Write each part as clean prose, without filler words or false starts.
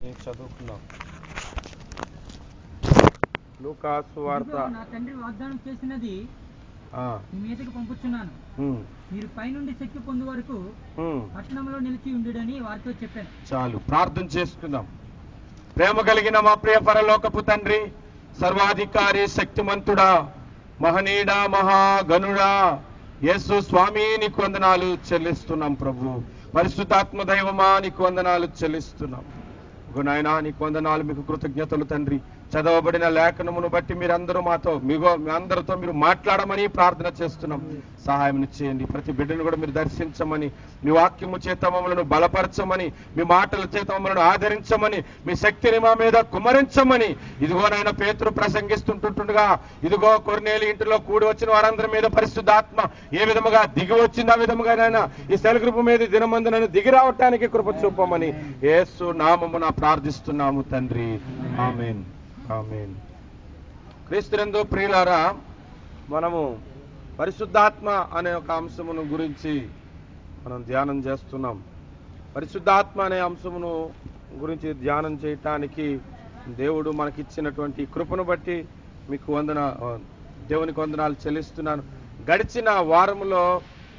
చదువుకున్నాం. లూకాసు వార్త. నా తండ్రి వాగ్దానం చేసినది మీ మీదకి పంపుచున్నాను, మీరు పైనుండి శక్తి పొందు వరకు పట్టణంలో నిలిచి ఉండుడని వారితో చెప్పాను. చాలు, ప్రార్థన చేసుకుందాం. ప్రేమ కలిగిన మా ప్రియ పరలోకపు తండ్రి, సర్వాధికారి, శక్తిమంతుడా, మహనీయుడా, మహాగణుడా యేసు స్వామి, నీకు వందనాలు చెల్లిస్తున్నాం. ప్రభు పరిశుద్ధాత్మ దైవమా, నీకు వందనాలు చెల్లిస్తున్నాం. నాయనా, నీకు వందనాలు, మీకు కృతజ్ఞతలు తండ్రి. చదవబడిన లేఖనమును బట్టి మీరందరూ మాతో మీ అందరితో మీరు మాట్లాడమని ప్రార్థన చేస్తున్నాం. సహాయం చేయండి. ప్రతి బిడ్డను కూడా మీరు దర్శించమని, మీ వాక్యము చేత మమ్మలను బలపరచమని, మీ మాటల చేత మమ్మలను ఆదరించమని, మీ శక్తిని మా మీద కుమరించమని. ఇదిగో నాయన, పేతురు ప్రసంగిస్తుంటుండగా ఇదిగో కొర్నేలి ఇంటిలో కూడి వచ్చిన వారందరి మీద పరిశుద్ధాత్మ ఏ విధముగా దిగి వచ్చింది, ఆ విధముగా నాయన ఈ సెలగ్రూపు మీద దినమందు నన్ను దిగి రావటానికి కృప చూపమని యేసు నామమున ప్రార్థిస్తున్నాము తండ్రి. ఆమేన్, ఆమేన్. క్రీస్తునందు ప్రియులారా, మనము పరిశుద్ధాత్మ అనే ఒక అంశమును గురించి మనం ధ్యానం చేస్తున్నాం. పరిశుద్ధాత్మ అనే అంశమును గురించి ధ్యానం చేయటానికి దేవుడు మనకిచ్చినటువంటి కృపను బట్టి మీకు దేవునికి వందనాలు చెల్లిస్తున్నాను. గడిచిన వారములో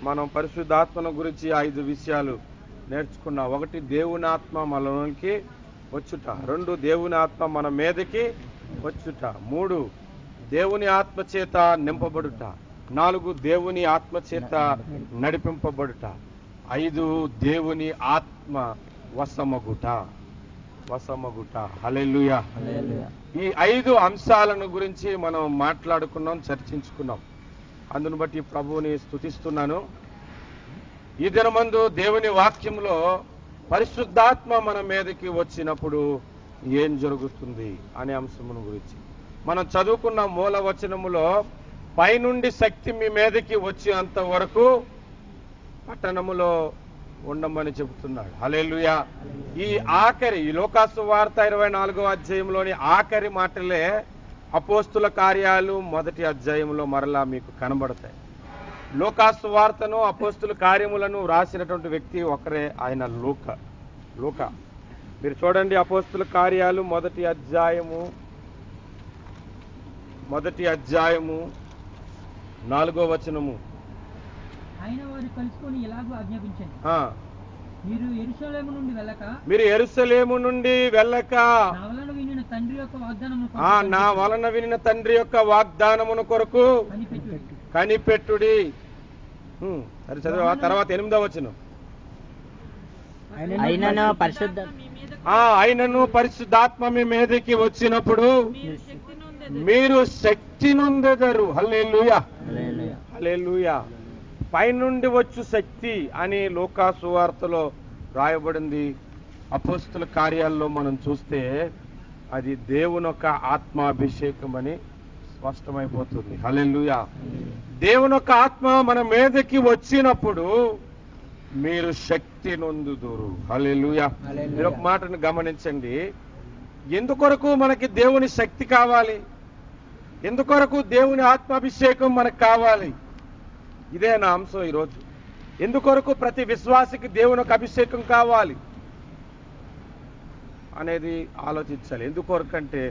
మనం పరిశుద్ధాత్మను గురించి 5 విషయాలు నేర్చుకున్నాం. 1, దేవుని ఆత్మ మనలోనికి వచ్చుట. 2, దేవుని ఆత్మ మన మీదకి వచ్చుట. 3, దేవుని ఆత్మ చేత నింపబడుట. 4, దేవుని ఆత్మ చేత నడిపింపబడుట. 5, దేవుని ఆత్మ వశమగుట. హల్లెలూయా. ఈ 5 అంశాలను గురించి మనం మాట్లాడుకున్నాం, చర్చించుకున్నాం. అందును బట్టి ప్రభువుని స్తుతిస్తున్నాను. ఈ దినమందు దేవుని వాక్యంలో పరిశుద్ధాత్మ మన మీదకి వచ్చినప్పుడు ఏం జరుగుతుంది అనే అంశమును గురించి మనం చదువుకున్న మూల వచనములో, పైనుండి శక్తి మీ మీదకి వచ్చేంత వరకు పట్టణములో ఉండమని చెబుతున్నాడు. హల్లెలూయా. ఈ లూకాసు వార్త 24వ అధ్యాయంలోని ఆఖరి మాటలే అపోస్తుల కార్యాలు 1వ అధ్యాయంలో మరలా మీకు కనబడతాయి. లూకాసు వార్తను, అపోస్తుల కార్యములను రాసినటువంటి వ్యక్తి ఒకరే, ఆయన లూకా. మీరు చూడండి, అపోస్తుల కార్యాలు 1వ అధ్యాయము 4వ వచనము. ఆయన వారు కలుసుకొని ఇలాగూ ఆజ్ఞాపించారు, మీరు యెరూషలేము నుండి వెళ్ళక నా వలన వినిన తండ్రి యొక్క వాగ్దానమును కొరకు కనిపెట్టుడి. సరే చదువు. తర్వాత 8వ వచనం. ఆయనను పరిశుద్ధాత్మ మీ మీదకి వచ్చినప్పుడు మీరు శక్తి నొందెదరు. హల్లెలూయా, హల్లెలూయా. పైనుండి వచ్చు శక్తి అని లూకాసు వార్తలో రాయబడింది. అపోస్తుల కార్యాల్లో మనం చూస్తే అది దేవుని యొక్క ఆత్మాభిషేకం అని స్పష్టమైపోతుంది. హల్లెలూయా. దేవుని యొక్క ఆత్మ మన మీదకి వచ్చినప్పుడు మీరు శక్తి నొందుదురు. హల్లెలూయా. మీరు ఒక మాటను గమనించండి. ఎందుకొరకు మనకి దేవుని శక్తి కావాలి? ఎందుకొరకు దేవుని ఆత్మాభిషేకం మనకు కావాలి? ఇదే నా అంశం ఈరోజు. ఎందుకొరకు ప్రతి విశ్వాసికి దేవుని యొక్క అభిషేకం కావాలి అనేది ఆలోచించాలి. ఎందుకొరకంటే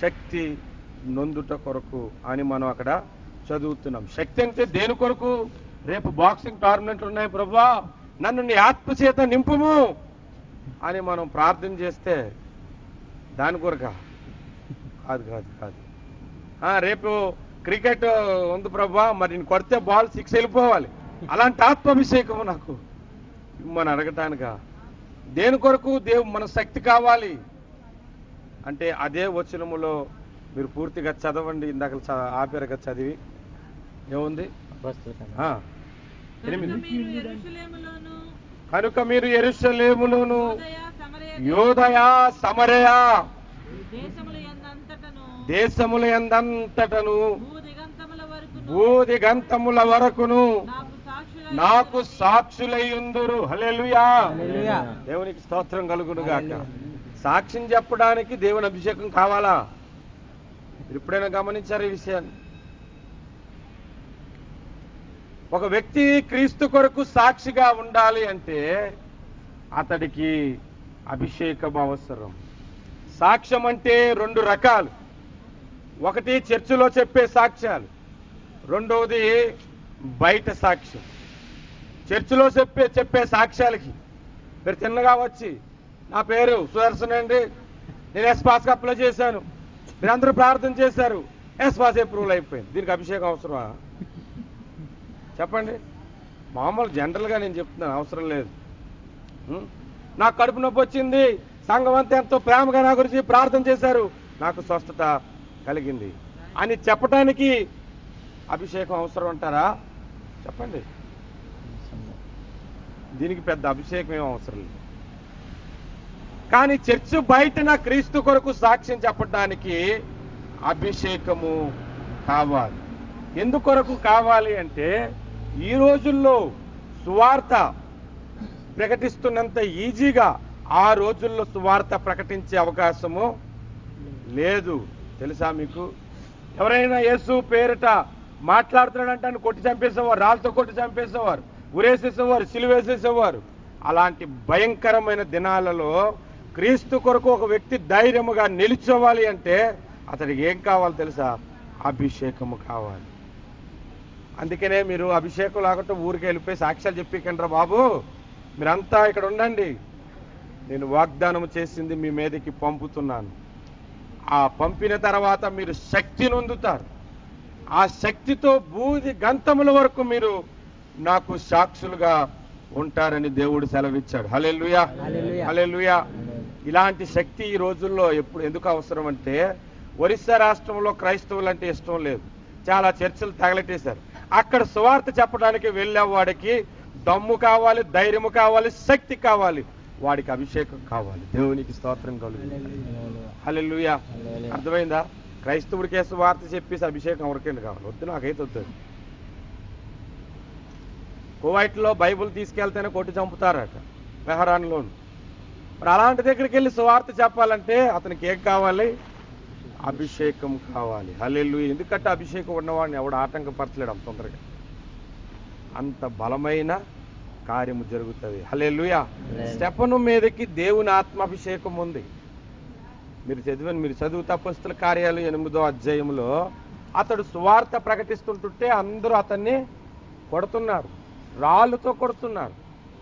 శక్తి నొందుట కొరకు అని మనం అక్కడ చదువుతున్నాం. శక్తి అంటే దేని కొరకు? రేపు బాక్సింగ్ టోర్నమెంట్లు ఉన్నాయి, ప్రభువా నన్ను నీ ఆత్మ చేత నింపుము అని మనం ప్రార్థన చేస్తే దాని కొరక కాదు. రేపు క్రికెట్ ఉంది ప్రభువా, మరి నేను కొడితే బాల్ 6 వెళ్ళిపోవాలి, అలాంటి ఆత్మాభిషేకము నాకు మనం అడగటానిక? దేని కొరకు మన శక్తి కావాలి అంటే అదే వచనములో మీరు పూర్తిగా చదవండి. ఇందాక ఆపేరగా చదివి ఏముంది? 8. కనుక మీరు యెరూషలేములోను యూదయ సమరయ దేశముల యందంతటను భూదిగంతముల వరకును నాకు సాక్షులయ్యుందురు. హల్లెలూయా. దేవునికి స్తోత్రం కలుగును గాక. సాక్ష్యం చెప్పడానికి దేవుని అభిషేకం కావాలా? ఎప్పుడైనా గమనించారు ఈ విషయాన్ని? ఒక వ్యక్తి క్రీస్తు కొరకు సాక్షిగా ఉండాలి అంటే అతడికి అభిషేకం అవసరం. సాక్ష్యం అంటే 2 రకాలు. ఒకటి చర్చిలో చెప్పే సాక్ష్యాలు, రెండవది బయట సాక్ష్యం. చర్చిలో చెప్పే సాక్ష్యాలకి మీరు తిన్నగా వచ్చి, నా పేరు సుదర్శన్ అండి, నేను ఎస్పాస్కి అప్లై చేశాను, మీరందరూ ప్రార్థన చేశారు, ఎస్పాస్ అప్రూవల్ అయిపోయింది, దీనికి అభిషేకం అవసరమా? చెప్పండి. మామూలు జనరల్గా నేను చెప్తున్నాను, అవసరం లేదు. నాకు కడుపు నొప్పి వచ్చింది, సంఘం అంతా ఎంతో ప్రేమగా నా గురించి ప్రార్థన చేశారు, నాకు స్వస్థత కలిగింది అని చెప్పడానికి అభిషేకం అవసరం అంటారా? చెప్పండి. దీనికి పెద్ద అభిషేకం ఏం అవసరం లేదు. కానీ చర్చ్ బయట నా క్రీస్తు కొరకు సాక్ష్యం చెప్పడానికి అభిషేకము కావాలి. ఎందుకొరకు కావాలి అంటే, ఈ రోజుల్లో సువార్త ప్రకటిస్తున్నంత ఈజీగా ఆ రోజుల్లో సువార్త ప్రకటించే అవకాశము లేదు. తెలుసా మీకు? ఎవరైనా యేసు పేరిట మాట్లాడుతున్నాడంటే ఆయన కొట్టి చంపేసేవారు, రాళ్ళతో కొట్టి చంపేసేవారు, ఉరేసేసేవారు, సిలువేసేసేవారు. అలాంటి భయంకరమైన దినాలలో క్రీస్తు కొరకు ఒక వ్యక్తి ధైర్యముగా నిలిచోవాలి అంటే అతడికి ఏం కావాలి తెలుసా? అభిషేకము కావాలి. అందుకనే మీరు అభిషేకం లేకుండా ఊరికి వెళ్ళిపోయి సాక్ష్యాలు చెప్పికండ్రా బాబు, మీరంతా ఇక్కడ ఉండండి, నేను వాగ్దానం చేసింది మీ మీదకి పంపుతున్నాను. ఆ పంపిన తర్వాత మీరు శక్తి నొందుతారు. ఆ శక్తితో బూది గంతముల వరకు మీరు నాకు సాక్షులుగా ఉంటారని దేవుడు సెలవిచ్చాడు. హల్లెలూయా, హల్లెలూయా. ఇలాంటి శక్తి ఈ రోజుల్లో ఎందుకు అవసరం అంటే, ఒరిస్సా రాష్ట్రంలో క్రైస్తవులు అంటే ఇష్టం లేదు, చాలా చర్చలు తగలెట్టేశారు. అక్కడ సువార్త చెప్పడానికి వెళ్ళేవాడికి దమ్ము కావాలి, ధైర్యము కావాలి, శక్తి కావాలి, వాడికి అభిషేకం కావాలి. దేవునికి స్తోత్రం కలుగుతుంది. హల్లెలూయా. అర్థమైందా? క్రైస్తవుడికే సువార్త చెప్పేసి అభిషేకం ఎవరికైనా కావాలి? వద్దు, నాకైతే వద్దు. కువైట్లో బైబుల్ తీసుకెళ్తేనే కొట్టి చంపుతారట, మెహరాన్లోను. మరి అలాంటి దగ్గరికి వెళ్ళి సువార్త చెప్పాలంటే అతనికి ఏం కావాలి? అభిషేకం కావాలి. హల్లెలూయా. ఎందుకంటే అభిషేకం ఉన్నవాడిని ఎవడు ఆటంకపరచలేడు అంత తొందరగా. అంత బలమైన కార్యము జరుగుతుంది. హల్లెలూయా. స్టెఫను మీదకి దేవుని ఆత్మాభిషేకం ఉంది. మీరు చదువుతా అపొస్తలుల కార్యాలు 8వ అధ్యాయంలో అతడు సువార్త ప్రకటిస్తుంటుంటే అందరూ అతన్ని కొడుతున్నారు, రాళ్ళతో కొడుతున్నారు.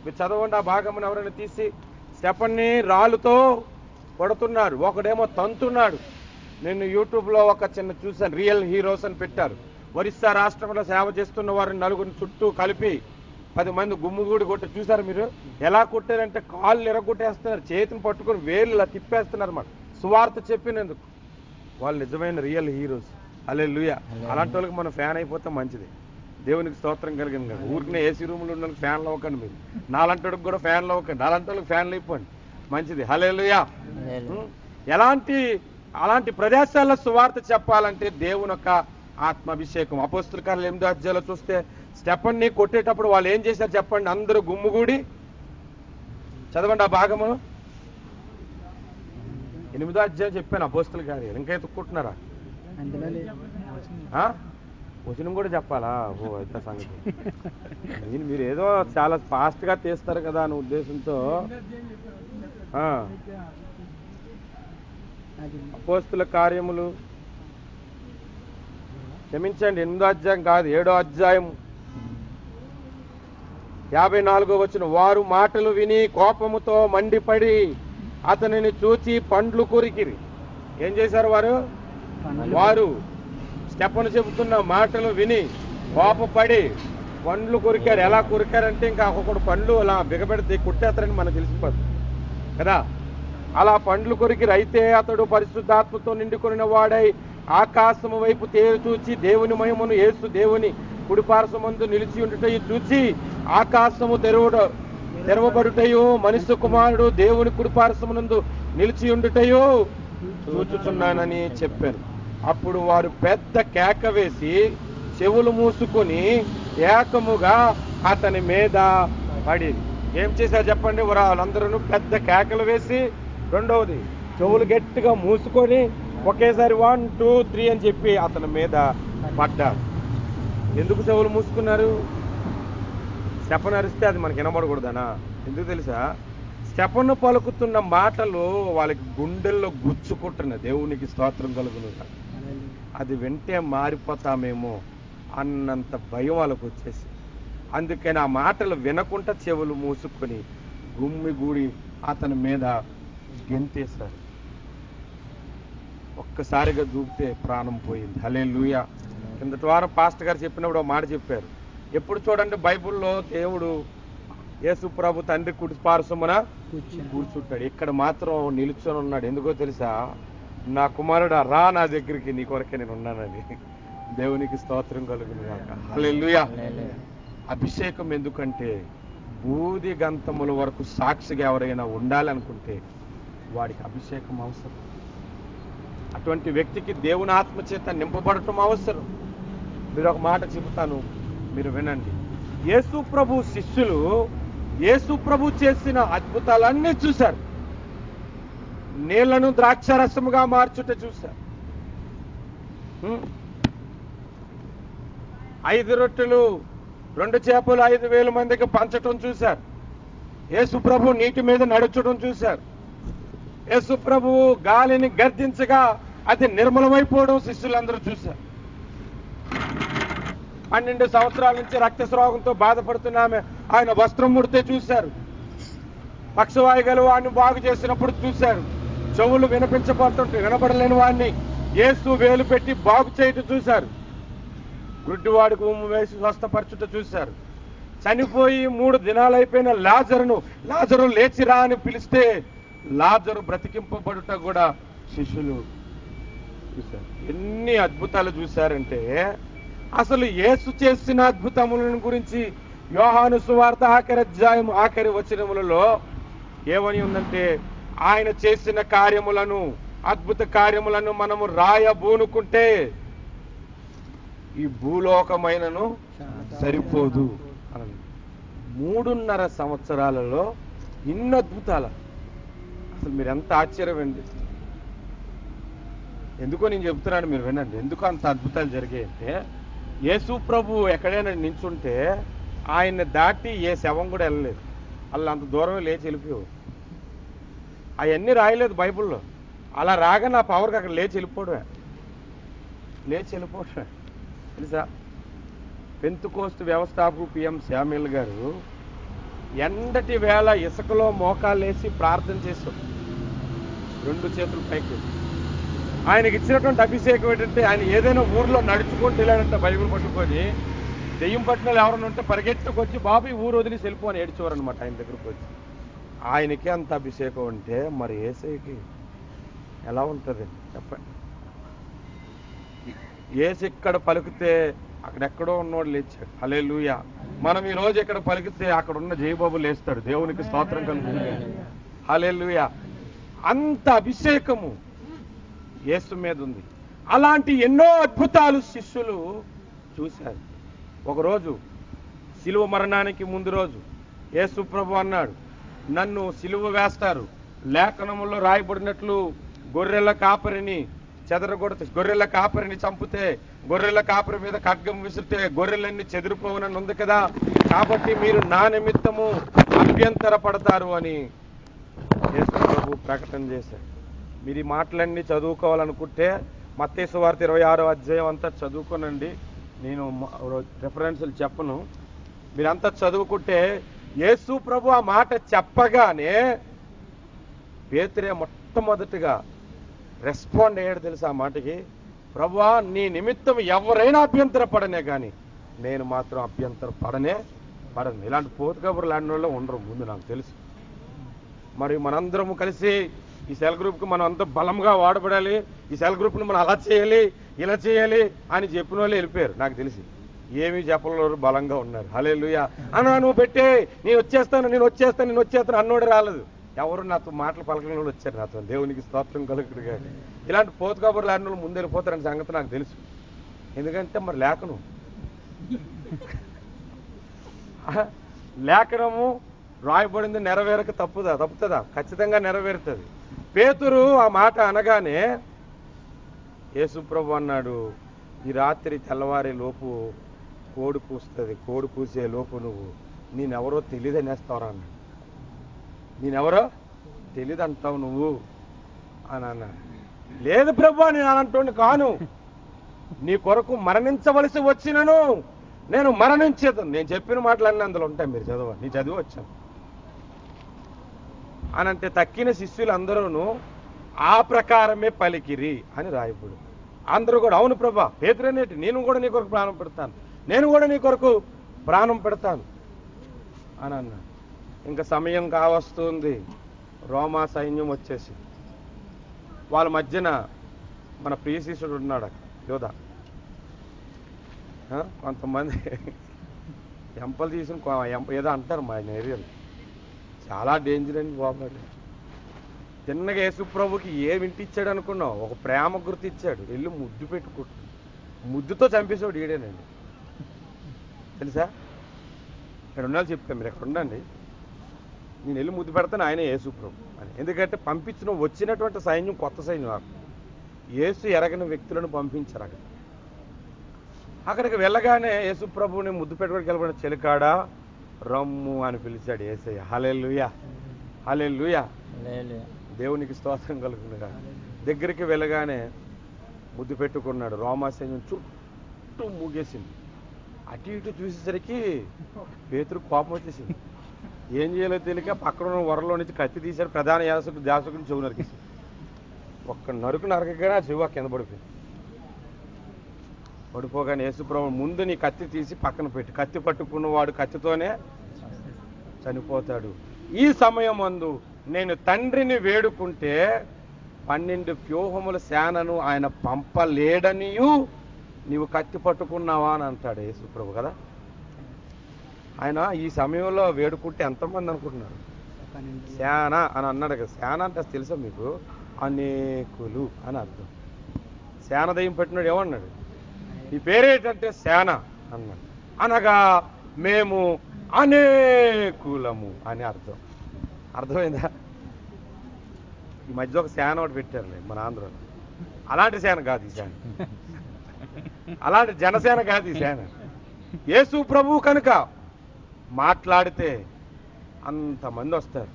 మీరు చదవండి ఆ భాగమును ఎవరైనా తీసి. స్టెఫన్ని రాళ్ళతో కొడుతున్నారు, ఒకడేమో తంతున్నాడు. నేను యూట్యూబ్లో ఒక చిన్న చూశాను, రియల్ హీరోస్ అని పెట్టారు. ఒరిస్సా రాష్ట్రంలో సేవ చేస్తున్న వారిని 4 చుట్టూ కలిపి 10 మంది గుమ్ముగూడి కొట్టి చూశారు మీరు? ఎలా కొట్టారంటే కాళ్ళు ఎరగొట్టేస్తున్నారు, చేతిని పట్టుకొని వేళ్ళు ఇలా తిప్పేస్తున్నారు అన్నమాట, సువార్త చెప్పినందుకు. వాళ్ళు నిజమైన రియల్ హీరోస్. హల్లెలూయా. అలాంటి వాళ్ళకి మనం ఫ్యాన్ అయిపోతే మంచిది. దేవునికి స్తోత్రం కలిగింది కదా. ఊరికనే ఏసీ రూమ్లో ఉన్న వాళ్ళకి ఫ్యాన్లు అవ్వకండి, మీరు నాలాంటి వాళ్ళకి కూడా ఫ్యాన్లు అవ్వకండి, అలాంటి వాళ్ళకి ఫ్యాన్లు అయిపోండి, మంచిది. హల్లెలూయా. అలాంటి ప్రదేశాల్లో సువార్త చెప్పాలంటే దేవుని యొక్క ఆత్మాభిషేకం. అపొస్తలుల కార్యాలు 8వ అధ్యాయంలో చూస్తే స్టెఫన్ని కొట్టేటప్పుడు వాళ్ళు ఏం చేశారు చెప్పండి? అందరూ గుమ్ముగూడి చదవండి ఆ భాగము. 8వ అధ్యాయం చెప్పాను అపొస్తలుల కార్యాలు, ఇంకా ఎత్తుక్కుంటున్నారా? వచనం కూడా చెప్పాలా? ఓ అయితే సంగతి. మీరు ఏదో చాలా ఫాస్ట్గా తీస్తారు కదా అనే ఉద్దేశంతో అపొస్తలుల కార్యములు, క్షమించండి 8వ అధ్యాయం కాదు 7వ అధ్యాయం 54వ వచనం. వారు మాటలు విని కోపముతో మండిపడి అతనిని చూచి పండ్లు కొరికిరి. ఏం చేశారు వారు? స్టెఫను చెబుతున్న మాటలు విని కోపపడి పండ్లు కొరికారు. ఎలా కొరికారంటే ఇంకా ఒక్కొక్కడు పండ్లు అలా బిగబెడితే కొట్టేస్తారని మనకు తెలిసిపోతుంది కదా. అలా పండ్లు కొరికిరు. అయితే అతడు పరిశుద్ధాత్మతో నిండుకొనిన వాడై ఆకాశము వైపు తేరు చూచి దేవుని మహిమను, యేసు దేవుని కుడిపార్శ్వమందు నిలిచి ఉండుటయు చూచి ఆకాశము తెరవబడుటయు మనుష్య కుమారుడు దేవుని కుడిపార్శ్వమునందు నిలిచి ఉండుటయు చూచుచున్నానని చెప్పారు. అప్పుడు వారు పెద్ద కేక వేసి చెవులు మూసుకొని ఏకముగా అతని మీద పడి ఏం చేశారు చెప్పండి? వాళ్ళందరూ పెద్ద కేకలు వేసి, రెండవది చెవులు గట్టిగా మూసుకొని ఒకేసారి 1 2 3 అని చెప్పి అతని మీద పడ్డారు. ఎందుకు చెవులు మూసుకున్నారు? స్టెఫను అరిస్తే అది మనకి వినబడకూడదనా? ఎందుకు తెలుసా? స్టెఫను పలుకుతున్న మాటలు వాళ్ళకి గుండెల్లో గుచ్చుకుంటున్న దేవునికి స్తోత్రం కలుగును. అది వింటే మారిపోతామేమో అన్నంత భయం వాళ్ళకు వచ్చేసి, అందుకని ఆ మాటలు వినకుండా చెవులు మూసుకొని గుమ్మిగూడి అతని మీద గెంతేశారు. ఒక్కసారిగా దూకితే ప్రాణం పోయింది. హల్లెలూయా. కిందటి వారం పాస్టర్ గారు చెప్పినప్పుడు ఒక మాట చెప్పారు. ఎప్పుడు చూడండి బైబిల్లో దేవుడు యేసు ప్రభు తండ్రి కుడి పార్శ్వమున కూర్చుంటాడు, ఇక్కడ మాత్రం నిలుచొని ఉన్నాడు. ఎందుకో తెలుసా? నా కుమారుడా రా నా దగ్గరికి, నీ కొరకే నేను ఉన్నానని. దేవునికి స్తోత్రం కలుగును గాక. హల్లెలూయా. అభిషేకం ఎందుకంటే బూది గంతముల వరకు సాక్షిగా ఎవరైనా ఉండాలనుకుంటే వాడికి అభిషేకం అవసరం. అటువంటి వ్యక్తికి దేవుని ఆత్మచేత నింపబడటం అవసరం. మీరు ఒక మాట చెబుతాను, మీరు వినండి. యేసు ప్రభు శిష్యులు యేసు ప్రభు చేసిన అద్భుతాలన్నీ చూశారు. నీళ్లను ద్రాక్షరసముగా మార్చుట చూశారు. 5 రొట్టెలు 2 చేపలు 5,000 మందికి పంచటం చూశారు. యేసు ప్రభు నీటి మీద నడుచడం చూశారు. యేసు ప్రభు గాలిని గర్దించగా అది నిర్మలమైపోవడం శిష్యులందరూ చూశారు. 12 సంవత్సరాల నుంచి రక్తస్రావంతో బాధపడుతున్న ఆమె ఆయన వస్త్రం ముడితే చూశారు. పక్షవాయు గల వాడిని బాగు చేసినప్పుడు చూశారు. చెవులు వినిపించబడుతుంటే వినపడలేని వాడిని యేసు వేలు పెట్టి బాగు చేయటం చూశారు. గుడ్డివాడికి ఉమ్ము వేసి స్వస్థపరచుట చూశారు. చనిపోయి 3 దినాలు అయిపోయిన లాజరు లేచిరా అని పిలిస్తే లాజరు బ్రతికింపబడుట కూడా శిష్యులు చూశారు. ఎన్ని అద్భుతాలు చూశారంటే అసలు యేసు చేసిన అద్భుతములను గురించి యోహాను సువార్త ఆఖరి అధ్యాయం ఆఖరి వచనములలో ఏమని ఉందంటే, ఆయన చేసిన కార్యములను అద్భుత కార్యములను మనము రాయబూనుకుంటే ఈ భూలోకమైనను సరిపోదు అని. 3.5 సంవత్సరాలలో ఇన్ని అద్భుతాలు. అసలు మీరు ఎంత ఆశ్చర్యమండి. ఎందుకో నేను చెప్తున్నాను, మీరు వినండి. ఎందుకు అంత అద్భుతాలు జరిగాయంటే, యేసు ప్రభు ఎక్కడైనా నించుంటే ఆయన్ని దాటి ఏ శవం కూడా వెళ్ళలేదు. అలా అంత దూరమే లేచి వెళ్ళిపోయావు. అవన్నీ రాయలేదు బైబిల్లో. అలా రాగా నా పవర్కి అక్కడ లేచి వెళ్ళిపోవడమే తెలుసా? పెంతుకోస్తు వ్యవస్థాపకు పిఎం శామ్యూల్ గారు ఎండటి వేళ ఇసుకలో మోకాళ్ళేసి ప్రార్థన చేశారు, 2 చేతులు పైకి. ఆయనకి ఇచ్చినటువంటి అభిషేకం ఏంటంటే, ఆయన ఏదైనా ఊర్లో నడుచుకుంటూ వెళ్ళాడంటే బైబిల్ పట్టుకొని దెయ్యం పట్టిన ఎవరైనా ఉంటే పరిగెట్టుకొచ్చి బాబు ఈ ఊరు వదిలి వెళ్ళిపో అని ఏడ్చేవారు అనమాట ఆయన దగ్గరకు వచ్చి. ఆయనకి అంత అభిషేకం అంటే మరి యేసుకి ఎలా ఉంటుంది చెప్పండి? యేసు ఇక్కడ పలికితే అక్కడెక్కడో ఉన్నోడు లేచాడు. హల్లెలూయా. మనం ఈ రోజు ఇక్కడ పలికితే అక్కడ ఉన్న జయబాబు లేస్తాడు. దేవునికి స్తోత్రం కలుగుతుంది. హల్లెలూయా. అంత అభిషేకము యేసు మీద ఉంది. అలాంటి ఎన్నో అద్భుతాలు శిష్యులు చూశారు. ఒకరోజు సిలువ మరణానికి ముందు రోజు యేసు ప్రభు అన్నాడు, నన్ను సిలువ వేస్తారు, లేఖనములో రాయబడినట్లు గొర్రెల కాపరిని చంపితే గొర్రెల కాపరి మీద ఖడ్గం విసిరితే గొర్రెలన్నీ చెదిరిపోవనని ఉంది కదా, కాబట్టి మీరు నా నిమిత్తము అభ్యంతర పడతారు అని యేసు ప్రభు ప్రకటన చేశారు. మీరు ఈ మాటలన్నీ చదువుకోవాలనుకుంటే మత్తయి సువార్త 26వ అధ్యాయం అంతా చదువుకోనండి. నేను రెఫరెన్సులు చెప్పను. మీరంతా చదువుకుంటే యేసు ప్రభు ఆ మాట చెప్పగానే పేతురే మొట్టమొదటిగా రెస్పాండ్ అయ్యాడు తెలుసా ఆ మాటకి. ప్రభువా, నీ నిమిత్తం ఎవరైనా అభ్యంతర పడనే కానీ నేను మాత్రం అభ్యంతర పడను. ఇలాంటి పోతు కబుర్లు లాంటి వాళ్ళు ఉండరు ముందు నాకు తెలుసు. మరి మనందరము కలిసి ఈ సెల్ గ్రూప్కి మనం అంత బలంగా వాడబడాలి, ఈ సెల్ గ్రూప్ని మనం అలా చేయాలి ఇలా చేయాలి అని చెప్పిన వాళ్ళు వెళ్ళిపోయారు. నాకు తెలిసి ఏమీ చెప్పలేరు, బలంగా ఉన్నారు. హల్లెలూయా. అన్నా నువ్వు పెట్టే, నేను వచ్చేస్తాను అన్నోడు రాలేదు. ఎవరు నాతో మాటలు పలకని వాళ్ళు వచ్చారు నాతో. దేవునికి స్తోత్రం కలుగుడుగా. ఇలాంటి పోతు కబుర్లు లాంటి వాళ్ళు ముందు వెళ్ళిపోతారని సంగతి నాకు తెలుసు. ఎందుకంటే మరి లేఖనము రాయబడింది నెరవేరక తప్పుతుందా? ఖచ్చితంగా నెరవేరుతుంది. పేతురు ఆ మాట అనగానే యేసు ప్రభు అన్నాడు, ఈ రాత్రి తెల్లవారే లోపు కోడి కూస్తే లోపు నువ్వు నేనెవరో తెలియదనేస్తావరా అన్నాడు. నేనెవరో తెలీదు అంటావు నువ్వు అని అన్నాడు. లేదు ప్రభు నేను అలాంటి కాను, నీ కొరకు మరణించవలసి వచ్చినను నేను మరణించేది. నేను చెప్పిన మాటలన్నీ అందులో ఉంటాయి, మీరు చదవండి, నీ చదివి వచ్చాను అనంటే తక్కిన శిష్యులు అందరూను ఆ ప్రకారమే పలికిరి అని రాయబడు. అందరూ కూడా అవును ప్రభా, పేతురనేటి నేను కూడా నీ కొరకు ప్రాణం పెడతాను, నేను కూడా నీ కొరకు ప్రాణం పెడతాను అని అన్నాడు. ఇంకా సమయం కావస్తుంది, రోమా సైన్యం వచ్చేసి వాళ్ళ మధ్యన మన ప్రియ శిష్యుడు ఉన్నాడు యోధ. కొంతమంది ఎంపలు తీసుకుని ఏదో అంటారు మా ఏరియాలో, చాలా డేంజర్ అని బాబాడు. చిన్నగా యేసుప్రభుకి ఏమి ఇంటిచ్చాడు అనుకున్నావు? ఒక ప్రేమ గుర్తు ఇచ్చాడు, వెళ్ళి ముద్దు పెట్టుకుంటు, ముద్దుతో చంపేసాడు ఈడేనండి. తెలుసా? ఇక్కడ ఉండాలి చెప్తాను, మీరు ఎక్కడ ఉండండి, నేను వెళ్ళి ముద్దు పెడతాను ఆయన యేసుప్రభు అని. ఎందుకంటే పంపించిన వచ్చినటువంటి సైన్యం కొత్త సైన్యం, యేసు ఎరగని వ్యక్తులను పంపించారు. అక్కడికి వెళ్ళగానే యేసుప్రభుని ముద్దు పెట్టుకోవడానికి వెళ్ళబడిన చెలికాడా రమ్ము అని పిలిచాడు యేసయ్య. హల్లెలూయా, హల్లెలూయా, దేవునికి స్తోత్రం కలుగునుగా. దగ్గరికి వెళ్ళగానే ముద్దు పెట్టుకున్నాడు. రోమా సైన్యం చుట్టూ మూగేసింది. అటు ఇటు చూసేసరికి పేతురు కోపం వచ్చేసింది. ఏం చేయాలో తెలియక పక్కన ఉన్న వరలో నుంచి కత్తి తీశాడు. ప్రధాన యాజకుని చెవు నరికేసి ఒక్క నరుకు నరకగానే ఆ చెవు కింద పడిపోయింది. పడిపోగానే యేసుప్రభు ముందు నీ కత్తి తీసి పక్కన పెట్టి, కత్తి పట్టుకున్నవాడు కత్తితోనే చనిపోతాడు. ఈ సమయం అందు నేను తండ్రిని వేడుకుంటే 12 వ్యూహముల సేనను ఆయన పంపలేడనియు నీవు కత్తి పట్టుకున్నావా అని అంటాడు యేసుప్రభు కదా. ఆయన ఈ సమయంలో వేడుకుంటే ఎంతమంది అనుకుంటున్నారు? సేన అని అన్నాడు కదా. సేన అంటే తెలుసా మీకు? అనేకులు అని అర్థం. సేన దయ్యం పెట్టినాడు ఏమన్నాడు? ఈ పేరేటంటే సేన అన్నాడు. అనగా మేము అనేకులము అని అర్థం. అర్థమైందా? ఈ మధ్య ఒక సేన ఒకటి పెట్టారులే మన ఆంధ్రలో. అలాంటి సేన కాదు ఈ సేన, అలాంటి జనసేన కాదు ఈ సేన. యేసు ప్రభు కనుక మాట్లాడితే అంతమంది వస్తారు.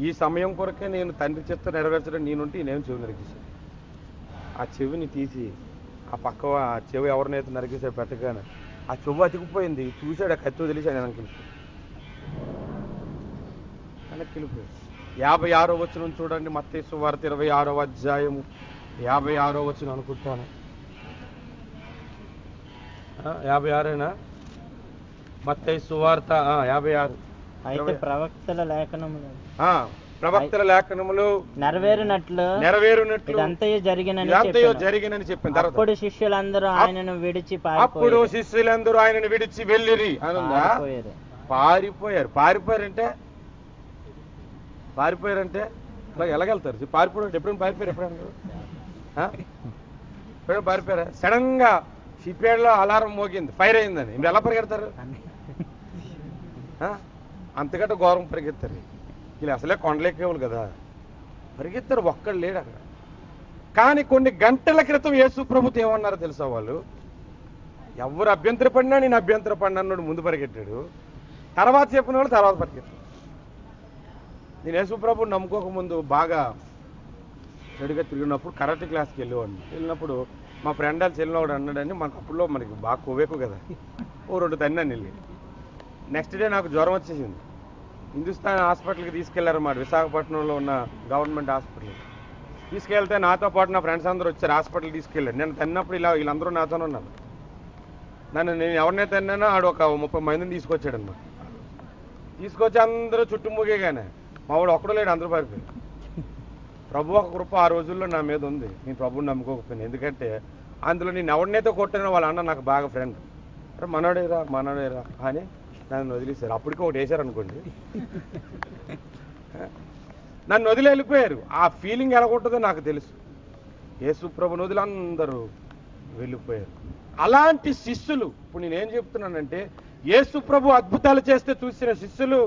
ఈ సమయం కొరకే నేను తండ్రి చిత్తం నెరవేర్చడం నేనుంటే నేను చెవి నరికేశాను. ఆ చెవిని తీసి ఆ పక్క ఆ చెవి ఎవరినైతే నరికేసాడు పెట్టగానే ఆ చెవు అతికిపోయింది. చూశాడు, ఆ కత్తి వదిలేశాడు వెనక్కిపోయాడు. 56వ వచనం చూడండి, మత్తయి సువార్త 26వ అధ్యాయము 56వ వచనం అనుకుంటాను. 56ఏనా? మత్తయి సువార్త 56. అయితే ప్రవక్తల లేఖనములు నెరవేరునట్లు ఇదంతయు జరిగినని చెప్పింది. అప్పుడు శిష్యులందరూ ఆయనను విడిచి వెళ్ళిరి అనుందా? పారిపోయారంటే అలా ఎలాగెళ్తారు? పారిపోవడం ఎప్పుడైనా పారిపోయారా? సడన్ గా షిప్యార్డ్లో అలారం మోగింది, ఫైర్ అయిందని మీరు ఎలా పరిగెడతారు? అంతకంటే ఘోరం పరిగెత్తారు. వీళ్ళు అసలే కొండలేకేవాళ్ళు కదా, పరిగెత్తారు. ఒక్కడు లేడు అక్కడ. కానీ కొన్ని గంటల క్రితం యేసు ప్రభుత్వం ఏమన్నారో తెలుసా? వాళ్ళు ఎవరు అభ్యంతరపడినా నేను అభ్యంతరపడినా అన్నాడు, ముందు పరిగెట్టాడు. తర్వాత చెప్పిన వాళ్ళు తర్వాత పరిగెత్తాడు. నేను యేసు ప్రభుని నమ్ముకోకముందు బాగా చెడుగా తిరిగినప్పుడు కరాటే క్లాస్కి వెళ్ళినప్పుడు మా ఫ్రెండ్ వాళ్ళు చెల్లినవాడు అన్నాడని, మనకు అప్పుడులో మనకి బాగా కొవ్వేకు కదా, ఓ 2 తన్నాను వెళ్ళి. నెక్స్ట్ డే నాకు జ్వరం వచ్చేసింది. హిందుస్థాన్ హాస్పిటల్కి తీసుకెళ్లారన్నమాట, విశాఖపట్నంలో ఉన్న గవర్నమెంట్ హాస్పిటల్ తీసుకెళ్తే నాతో పాటు నా ఫ్రెండ్స్ అందరూ వచ్చారు. హాస్పిటల్ తీసుకెళ్ళారు. నేను తిన్నప్పుడు ఇలా వీళ్ళందరూ నాతోనే ఉన్నారు. నేను ఎవరినైతే తిన్నానో ఆడు ఒక 30 మందిని తీసుకొచ్చాడు అన్నమాట. తీసుకొచ్చి అందరూ చుట్టుముగేగానే మావాడు ఒక్కడో లేడు, అందరూ పారిపోయారు. ప్రభు ఒక కృప ఆ రోజుల్లో నా మీద ఉంది. నేను ప్రభుని నమ్ముకోకపోయాను. ఎందుకంటే అందులో నేను ఎవరినైతే కొట్టానో వాళ్ళ అన్న నాకు బాగా ఫ్రెండ్. మనోడేరా అని నన్ను వదిలేశారు. అప్పటికి ఒకటి వేశారు అనుకోండి, నన్ను వదిలి వెళ్ళిపోయారు. ఆ ఫీలింగ్ ఎలా ఉంటుందో నాకు తెలుసు. యేసు ప్రభుని వదిలి అందరూ వెళ్ళిపోయారు. అలాంటి శిష్యులు, ఇప్పుడు నేనేం చెప్తున్నానంటే, యేసు ప్రభు అద్భుతాలు చేస్తే చూసిన శిష్యులు,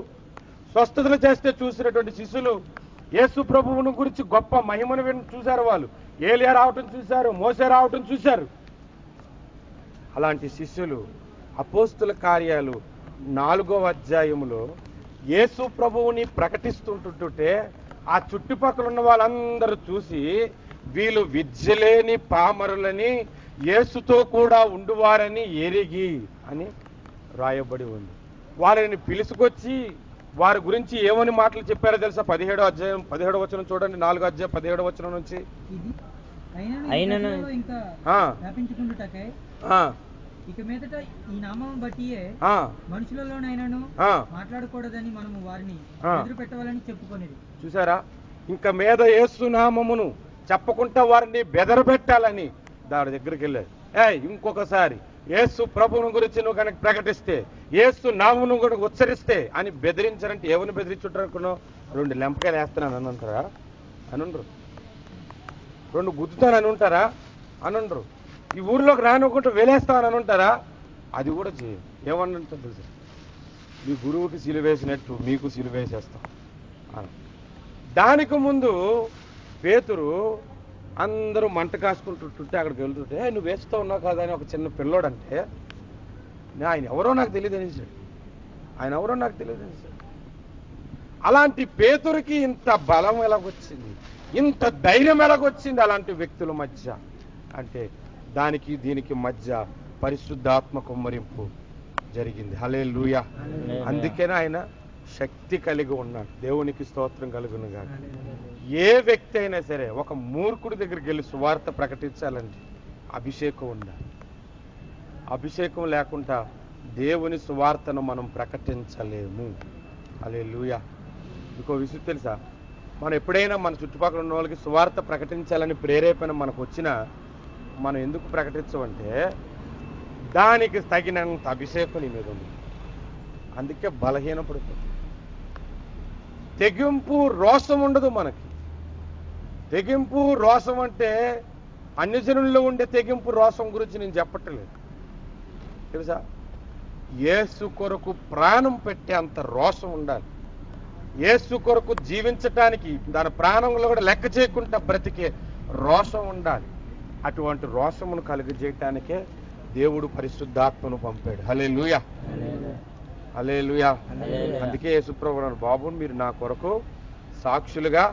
స్వస్థతలు చేస్తే చూసినటువంటి శిష్యులు, యేసు ప్రభువుని గురించి గొప్ప మహిమను చూశారు. వాళ్ళు ఏలియా రావటం చూశారు, మోసే రావటం చూశారు. అలాంటి శిష్యులు అపోస్తుల కార్యాలు 4వ అధ్యాయములో యేసు ప్రభువుని ప్రకటిస్తుంటుంటే ఆ చుట్టుపక్కల ఉన్న వాళ్ళందరూ చూసి వీళ్ళు విద్యలేని పామరులని యేసుతో కూడా ఉండువారని ఎరిగి అని రాయబడి ఉంది. వారిని పిలుచుకొచ్చి వారి గురించి ఏమని మాటలు చెప్పారో తెలుసా? 17వ అధ్యాయం 17వ వచనం చూడండి, 4వ అధ్యాయం 17వ వచనం నుంచి. అయినను ఇంకా వ్యాపించుకుండుటకై ఇక మీదట ఈ నామం బట్టియే మనుషులలోనైనాను మాట్లాడకూడదని మనము వారిని ఎదురు పెట్టవాలని చెప్పుకొనేది. చూసారా? ఇంకా మీద యేసు నామమును చెప్పకుండా వారిని బెదరబెట్టాలని దాని దగ్గరికి వెళ్ళాడు. ఇంకొకసారి యేసు ప్రభువుని గురించి నువ్వు కనుక ప్రకటిస్తే, యేసు నామమును కూడా ఉచ్చరిస్తే అని బెదిరించారంటే ఎవరిని బెదిరించుంటారనుకున్నావు? 2 లెంపకాయలు వేస్తున్నాను అని ఉంటారా? అనుండ్రు. 2 గుద్దుతానని ఉంటారా? అనుండ్రు. ఈ ఊర్లోకి రానుకుంటూ వేలేస్తానని ఉంటారా? అది కూడా చేయదు. ఏమన్నంటుంది తెలుసు, మీ గురువుకి సిలువేసినట్టు మీకు సిలువేసేస్తాం అని. దానికి ముందు పేతురు అందరూ మంట కాసుకుంటుంటే అక్కడికి వెళ్తుంటే, నువ్వు వేస్తూ ఉన్నావు కదా అని ఒక చిన్న పిల్లోడంటే, ఆయన ఎవరో నాకు తెలియదు అనేసాడు. అలాంటి పేతురికి ఇంత బలం ఎలాగొచ్చింది, ఇంత ధైర్యం ఎలాగొచ్చింది అలాంటి వ్యక్తుల మధ్య అంటే దానికి దీనికి మధ్య పరిశుద్ధాత్మ కుమ్మరింపు జరిగింది. హల్లెలూయా. అందుకనే ఆయన శక్తి కలిగి ఉన్నాడు. దేవునికి స్తోత్రం కలుగును గాక. ఏ వ్యక్తి అయినా సరే ఒక మూర్ఖుడి దగ్గరికి వెళ్ళి సువార్త ప్రకటించాలంటే అభిషేకం ఉండాలి. అభిషేకం లేకుండా దేవుని సువార్తను మనం ప్రకటించలేము. హల్లెలూయా. ఇంకో విషయం తెలుసా? మనం ఎప్పుడైనా మన చుట్టుపక్కల ఉన్న వాళ్ళకి సువార్త ప్రకటించాలని ప్రేరేపణ మనకు వచ్చినా మనం ఎందుకు ప్రకటించమంటే దానికి తగినంత అభిషేకం నీ మీద ఉంది. అందుకే బలహీనపడుతుంది. తెగింపు రోషం ఉండదు మనకి. తెగింపు రోషం అంటే అన్యజనుల్లో ఉండే తెగింపు రోషం గురించి నేను చెప్పట్లేదు, తెలుసా? యేసు కొరకు ప్రాణం పెట్టే అంత రోషం ఉండాలి. యేసు కొరకు జీవించటానికి దాని ప్రాణంలో కూడా లెక్క చేయకుండా బ్రతికే రోషం ఉండాలి. అటువంటి రోషమును కలుగజేయటానికే దేవుడు పరిశుద్ధాత్మను పంపాడు. హల్లెలూయా. హల్లెలూయా. అందుకే యేసుప్రభువు అన్నాడు, బాబు మీరు నా కొరకు సాక్షులుగా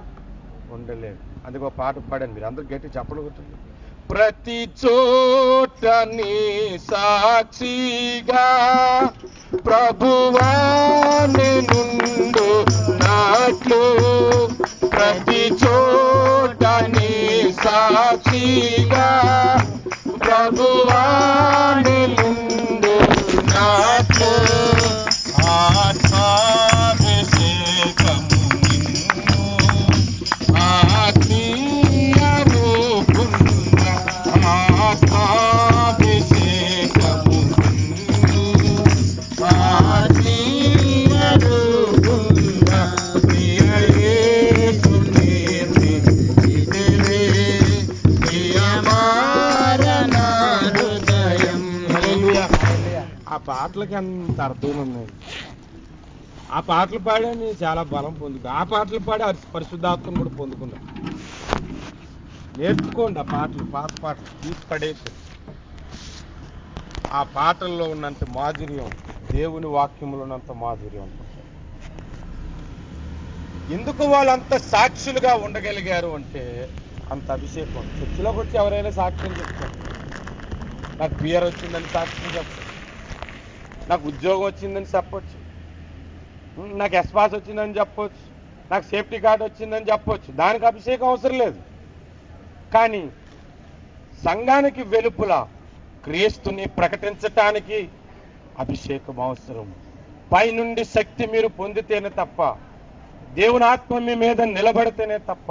ఉండలేదు. అందుకే ఒక పాట పాడండి, మీరు అందరూ గట్టి చెప్పలు కొట్టండి. ప్రతి చోట నీ సాక్షిగా ప్రభువా నేనుండు నాట్లు, ప్రతి చోట నీ సాక్షిగా ప్రభువా నేనుండు నాట్లు, ఆత్మాభిషేకము నిన్ను ఆత్మీయ రూపున్న, ఆత్మాభిషేకము నిన్ను ఆత్మీయ రూపున్న, ప్రియ యేసు నీతి ఇదిలే ప్రియమారణ హృదయం. ఆ పాటలకి అంత అర్థం ఉన్నాయి. ఆ పాటలు పాడి నేను చాలా బలం పొందుకు. ఆ పాటలు పాడి పరిశుద్ధాత్మను కూడా పొందుకున్నా. నేర్చుకోండి ఆ పాటలు, పాత పాటలు తీసి పడేసి. ఆ పాటల్లో ఉన్నంత మాధుర్యం దేవుని వాక్యంలో ఉన్నంత మాధుర్యం. ఎందుకు వాళ్ళంత సాక్షులుగా ఉండగలిగారు అంటే అంత అభిషేకం. చర్చిలోకి వచ్చి ఎవరైనా సాక్ష్యం చెప్తారు. నాకు బియర్ వచ్చిందని సాక్ష్యం చెప్పచ్చు, నాకు ఉద్యోగం వచ్చిందని చెప్పొచ్చు, నాకు ఎస్పాస్ వచ్చిందని చెప్పొచ్చు, నాకు సేఫ్టీ కార్డు వచ్చిందని చెప్పొచ్చు. దానికి అభిషేకం అవసరం లేదు. కానీ సంఘానికి వెలుపల క్రీస్తుని ప్రకటించటానికి అభిషేకం అవసరం. పైనుండి శక్తి మీరు పొందితేనే తప్ప, దేవుని ఆత్మ మీ మీద నిలబడితేనే తప్ప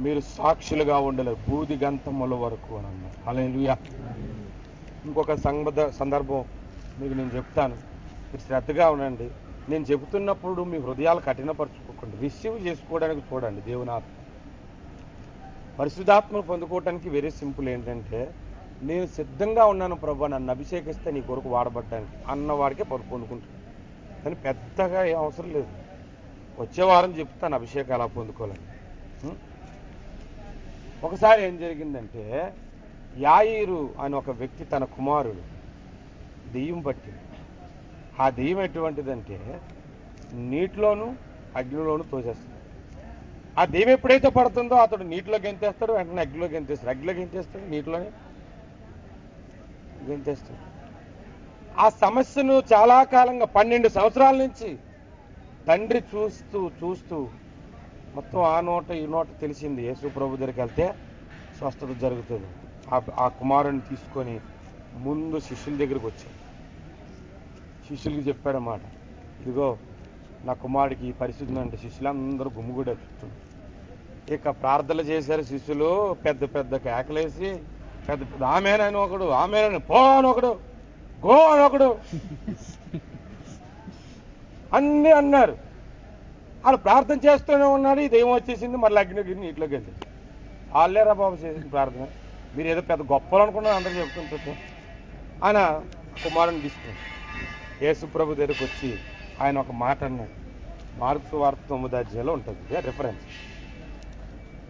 మీరు సాక్షులుగా ఉండలేరు బూది గంతముల వరకు అని అన్నారు. హల్లెలూయా. ఇంకొక సందర్భం మీకు నేను చెప్తాను, మీరు శ్రద్ధగా ఉండండి. నేను చెబుతున్నప్పుడు మీ హృదయాలు కఠినపరచుకోకండి, రిసీవ్ చేసుకోవడానికి చూడండి. దేవుని ఆత్మ పరిశుద్ధాత్మను పొందుకోవటానికి వెరీ సింపుల్. ఏంటంటే నేను సిద్ధంగా ఉన్నాను ప్రభు, నన్ను అభిషేకిస్తే నీ కొరకు వాడబడ్డానికి అన్నవాడికే పొందుకుంటాను. కానీ పెద్దగా ఏం అవసరం లేదు. వచ్చే వారం చెప్తాను అభిషేకం ఎలా పొందుకోవాలని. ఒకసారి ఏం జరిగిందంటే, యాయీరు అని ఒక వ్యక్తి తన కుమారుడు దెయ్యం పట్టింది. ఆ దెయ్యం ఎటువంటిదంటే నీటిలోను అగ్నిలోను తోసేస్తాడు. ఆ దెయ్యం ఎప్పుడైతే పడుతుందో అతడు నీటిలో గెంతేస్తాడు, వెంటనే అగ్నిలో గెంతేస్తాడు, అగ్నిలో గెంతేస్తాడు, నీటిలోనే గెంతేస్తాడు. ఆ సమస్యను చాలా కాలంగా 12 సంవత్సరాల నుంచి తండ్రి చూస్తూ చూస్తూ మొత్తం ఆ నోట ఈ నోట తెలిసింది. యేసు ప్రభు దగ్గరికి వెళ్తే స్వస్థత జరుగుతుంది. ఆ కుమారుని తీసుకొని ముందు శిష్యుల దగ్గరికి వచ్చాడు. శిష్యులకి చెప్పాడన్నమాట, ఇదిగో నా కుమారుడికి ఈ పరిస్థితి అంటే శిష్యులందరూ గుమ్ముగూడే చుట్టూ. ఇక ప్రార్థనలు చేశారు శిష్యులు, పెద్ద పెద్ద కేకలేసి, పెద్ద పెద్ద ఆమెనని ఒకడు, ఆమెనని పో అని ఒకడు, గో అని ఒకడు అన్నీ అన్నారు. వాళ్ళు ప్రార్థన చేస్తూనే ఉన్నాడు. ఇది ఏమొచ్చేసింది, మళ్ళీ అగ్నిగిరి నీటిలోకి వెళ్ళింది. వాళ్ళేరా బాబు చేసింది ప్రార్థన, మీరు ఏదో పెద్ద గొప్పలు అనుకున్నారు అందరూ చెప్పుకుంటుంటే. ఆయన కుమారుని తీసుకుని యేసు ప్రభు దగ్గరికి వచ్చి ఆయన ఒక మాట అన్నాడు. మార్కు సువార్త 9వ అధ్యాయంలో ఉంటుంది రిఫరెన్స్.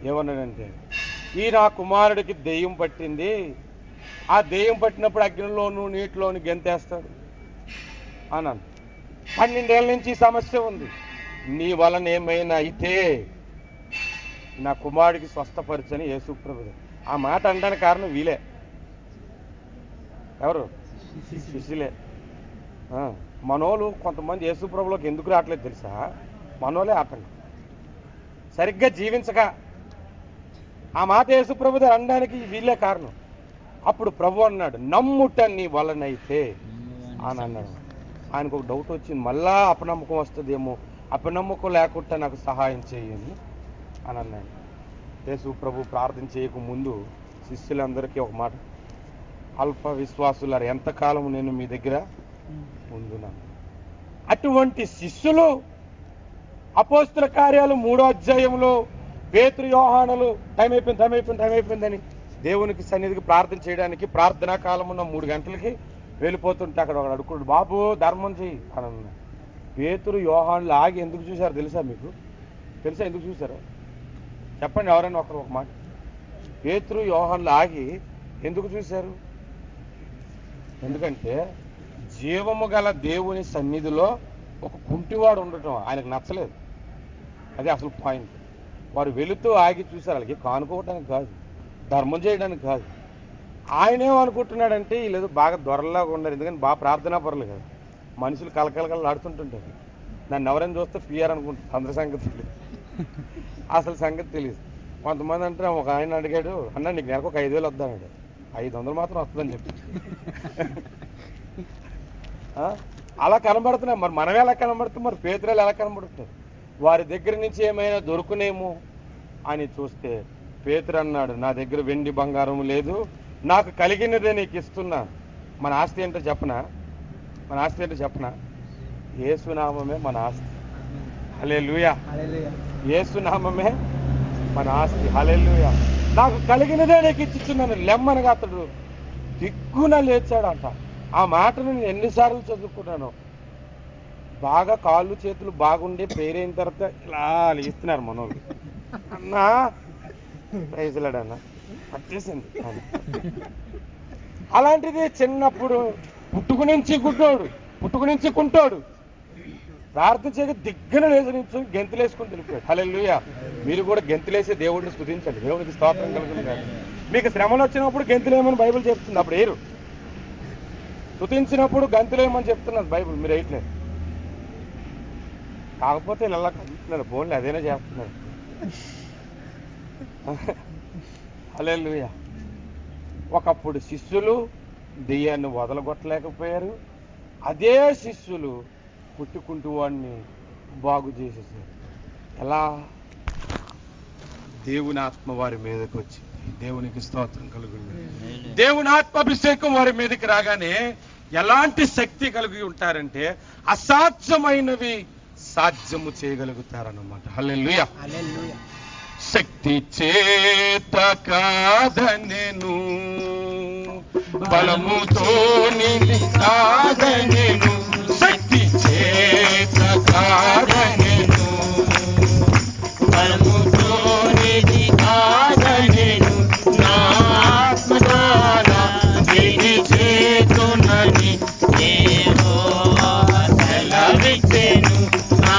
ఏమన్నాడంటే, ఈ నా కుమారుడికి దెయ్యం పట్టింది, ఆ దెయ్యం పట్టినప్పుడు అగ్నిలోను నీటిలోను గెంతేస్తాడు అన్నాను. 12 ఏళ్ళ నుంచి ఈ సమస్య ఉంది. నీ వలన ఏమైనా అయితే నా కుమారుడికి స్వస్థపరచని యేసు ప్రభు. ఆ మాట అనడానికి కారణం వీలే. ఎవరు? శిష్యులే. మనోళ్ళు కొంతమంది యేసు ప్రభులోకి ఎందుకు రావట్లేదు తెలుసా? మనోలే ఆటంకం. సరిగ్గా జీవించక ఆ మాట యేసు ప్రభు దగ్గర అనడానికి వీళ్ళే కారణం. అప్పుడు ప్రభు అన్నాడు, నమ్ముట నీ వలనైతే అని అన్నాడు. ఆయనకు ఒక డౌట్ వచ్చింది, మళ్ళా అపనమ్మకం వస్తుందేమో, అపనమ్మకం లేకుండా నాకు సహాయం చేయండి అని అన్నాడు. యేసు ప్రభు ప్రార్థన చేయక ముందు శిష్యులందరికీ ఒక మాట, అల్ప విశ్వాసులారు ఎంతకాలం నేను మీ దగ్గర ఉండున్నాను. అటువంటి శిష్యులు అపోస్తుల కార్యాలు 3వ అధ్యాయంలో పేతురు యోహానులు టైం అయిపోయిందని దేవునికి సన్నిధికి ప్రార్థన చేయడానికి ప్రార్థనా కాలం ఉన్న 3 గంటలకి వెళ్ళిపోతుంటే అక్కడ ఒకడు అడుగుడు, బాబు ధర్మం చెయ్యి అని అన్నాడు. పేతురు యోహానులు ఆగి ఎందుకు చూశారు తెలుసా? మీకు తెలుసా ఎందుకు చూశారు? చెప్పండి ఎవరైనా ఒకరు ఒక మాట. పేతురు యోహానులు ఆగి ఎందుకు చూశారు? ఎందుకంటే జీవము గల దేవుని సన్నిధిలో ఒక కుంటివాడు ఉండటం ఆయనకు నచ్చలేదు. అదే అసలు పాయింట్. వారు వెళుతూ ఆగి చూశారు. వాళ్ళకి కానుకోవడానికి కాదు, ధర్మం చేయడానికి కాదు. ఆయనేమనుకుంటున్నాడంటే వీళ్ళు బాగా దొరలాగా ఉన్నారు, ఎందుకంటే బాగా ప్రార్థనా పరులు కదా, మనుషులు కలకలకలు ఆడుతుంటుంటారు. నన్ను ఎవరైనా చూస్తే పిఆర్ అనుకుంటారు. అందరి సంగతి తెలియదు, అసలు సంగతి తెలియదు. కొంతమంది అంటే ఒక ఆయన అడిగాడు, అన్న నీకు నెలకు ఒక 5,000 వద్దాడు. 500 మాత్రం వస్తుందని చెప్పి అలా కనబడుతున్నాయి. మరి మనమే ఎలా కనబడుతుంది, మరి పేతురాలు ఎలా కనబడుతున్నారు? వారి దగ్గర నుంచి ఏమైనా దొరుకునేమో అని చూస్తే పేతురు అన్నాడు, నా దగ్గర వెండి బంగారం లేదు, నాకు కలిగినదే నీకు ఇస్తున్నాను. మన ఆస్తి ఏంటో చెప్పనా? మన ఆస్తి ఏంటో చెప్పనా? యేసునామమే మన ఆస్తి. హల్లెలూయా. యేసునామమే మన ఆస్తి. హల్లెలూయా. నాకు కలిగినదే నీకు ఇచ్చిస్తున్నాను లెమ్మనగా అతడు దిగ్గున లేచాడంట. ఆ మాటను నేను ఎన్నిసార్లు చదువుకున్నాను. బాగా కాళ్ళు చేతులు బాగుండే పేరైన తర్వాత ఇలా లేస్తున్నారు మనోళ్ళు. అన్నా ప్రైజ్లాడన్న పట్టేసింది. అలాంటిది చిన్నప్పుడు పుట్టుకు నుంచి కుంటోడు ప్రార్థన చేయక దిగ్గన లేచి నుంచి గెంతులేసుకుని తెలిపాడు. హల్లెలూయా. మీరు కూడా గెంతులేసే దేవుడిని స్తుతించండి. దేవుడికి స్తోత్రం కలుగుతుంది. మీకు శ్రమలు వచ్చినప్పుడు గెంతులేమని బైబిల్ చెప్తుంది, అప్పుడు ఏరు. స్తుతించినప్పుడు గంతులేమని చెప్తున్నది బైబిల్, మీరు వేయట్లేదు. కాకపోతే ఇలా కంటున్నారు, బోన్లు అదేనా చేస్తున్నారు. హల్లెలూయా. ఒకప్పుడు శిష్యులు దెయ్యాన్ని వదలగొట్టలేకపోయారు. అదే శిష్యులు పుట్టుకుంటూ వాడిని బాగు చేసేసారు. ఎలా? దేవుని ఆత్మ వారి మీదకి వచ్చింది. దేవునికి స్తోత్రం కలుగుతుంది. దేవుని ఆత్మాభిషేకం వారి మీదకి రాగానే ఎలాంటి శక్తి కలిగి ఉంటారంటే అసాధ్యమైనవి సాధ్యము చేయగలుగుతారన్నమాట. హల్లెలూయా. శక్తి చేత కాదనెను, బలముతో కాదనెను, శక్తి చేత కాదనెను, బలముతో కాదనెను, నా ఆత్మ ద్వారా విధి చేతునని యెహోవా సెలవిచ్చెను, నా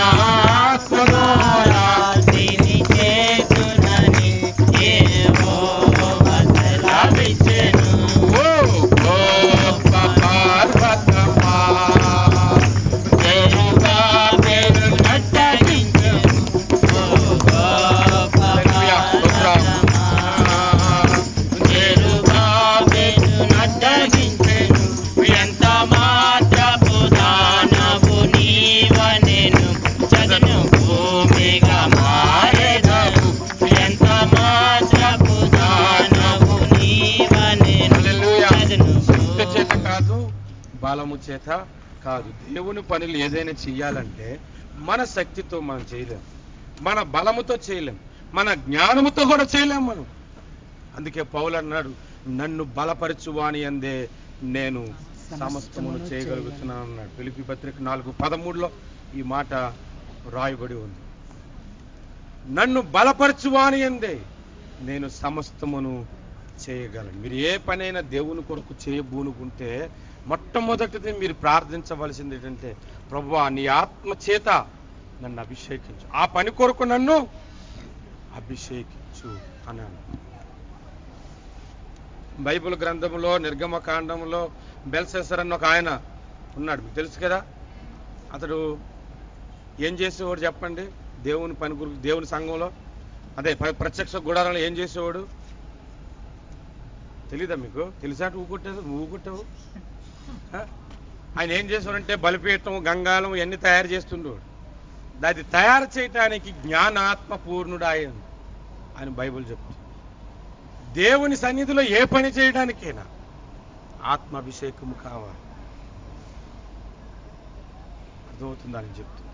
బలము చేత కాదు. దేవుని పనులు ఏదైనా చెయ్యాలంటే మన శక్తితో మనం చేయలేం, మన బలముతో చేయలేం, మన జ్ఞానముతో కూడా చేయలేం మనం. అందుకే పౌలు అన్నాడు, నన్ను బలపరచువాని అందే నేను సమస్తమును చేయగలుగుతున్నాను అన్నాడు. ఫిలిప్పీ పత్రిక 4:13 ఈ మాట రాయబడి ఉంది. నన్ను బలపరచువాని అందే నేను సమస్తమును చేయగలను. మీరు ఏ పనైనా దేవుని కొరకు చేయబూనుకుంటే మొట్టమొదటిది మీరు ప్రార్థించవలసింది ఏంటంటే, ప్రభువా నీ ఆత్మ చేత నన్ను అభిషేకించు, ఆ పని కొరకు నన్ను అభిషేకించు అన్నాను. బైబిల్ గ్రంథంలో నిర్గమకాండంలో బెల్షస్సర్ అన్న ఒక ఆయన ఉన్నాడు, మీకు తెలుసు కదా. అతడు ఏం చేసేవాడు చెప్పండి? దేవుని పని గురించి, దేవుని సంఘంలో అదే ప్రత్యక్ష గుడారంలో ఏం చేసేవాడు తెలీదా మీకు? తెలిసా? ఊగుట్టావు. ఆయన ఏం చేసేవాడంటే బలిపీఠం, గంగాలం ఇవన్నీ తయారు చేస్తుండేవాడు. అది తయారు చేయటానికి జ్ఞానాత్మ పూర్ణుడు ఆయన బైబిల్ చెప్తుంది. దేవుని సన్నిధిలో ఏ పని చేయడానికైనా ఆత్మాభిషేకము కావాలి. అర్థమవుతుందని చెప్తుంది.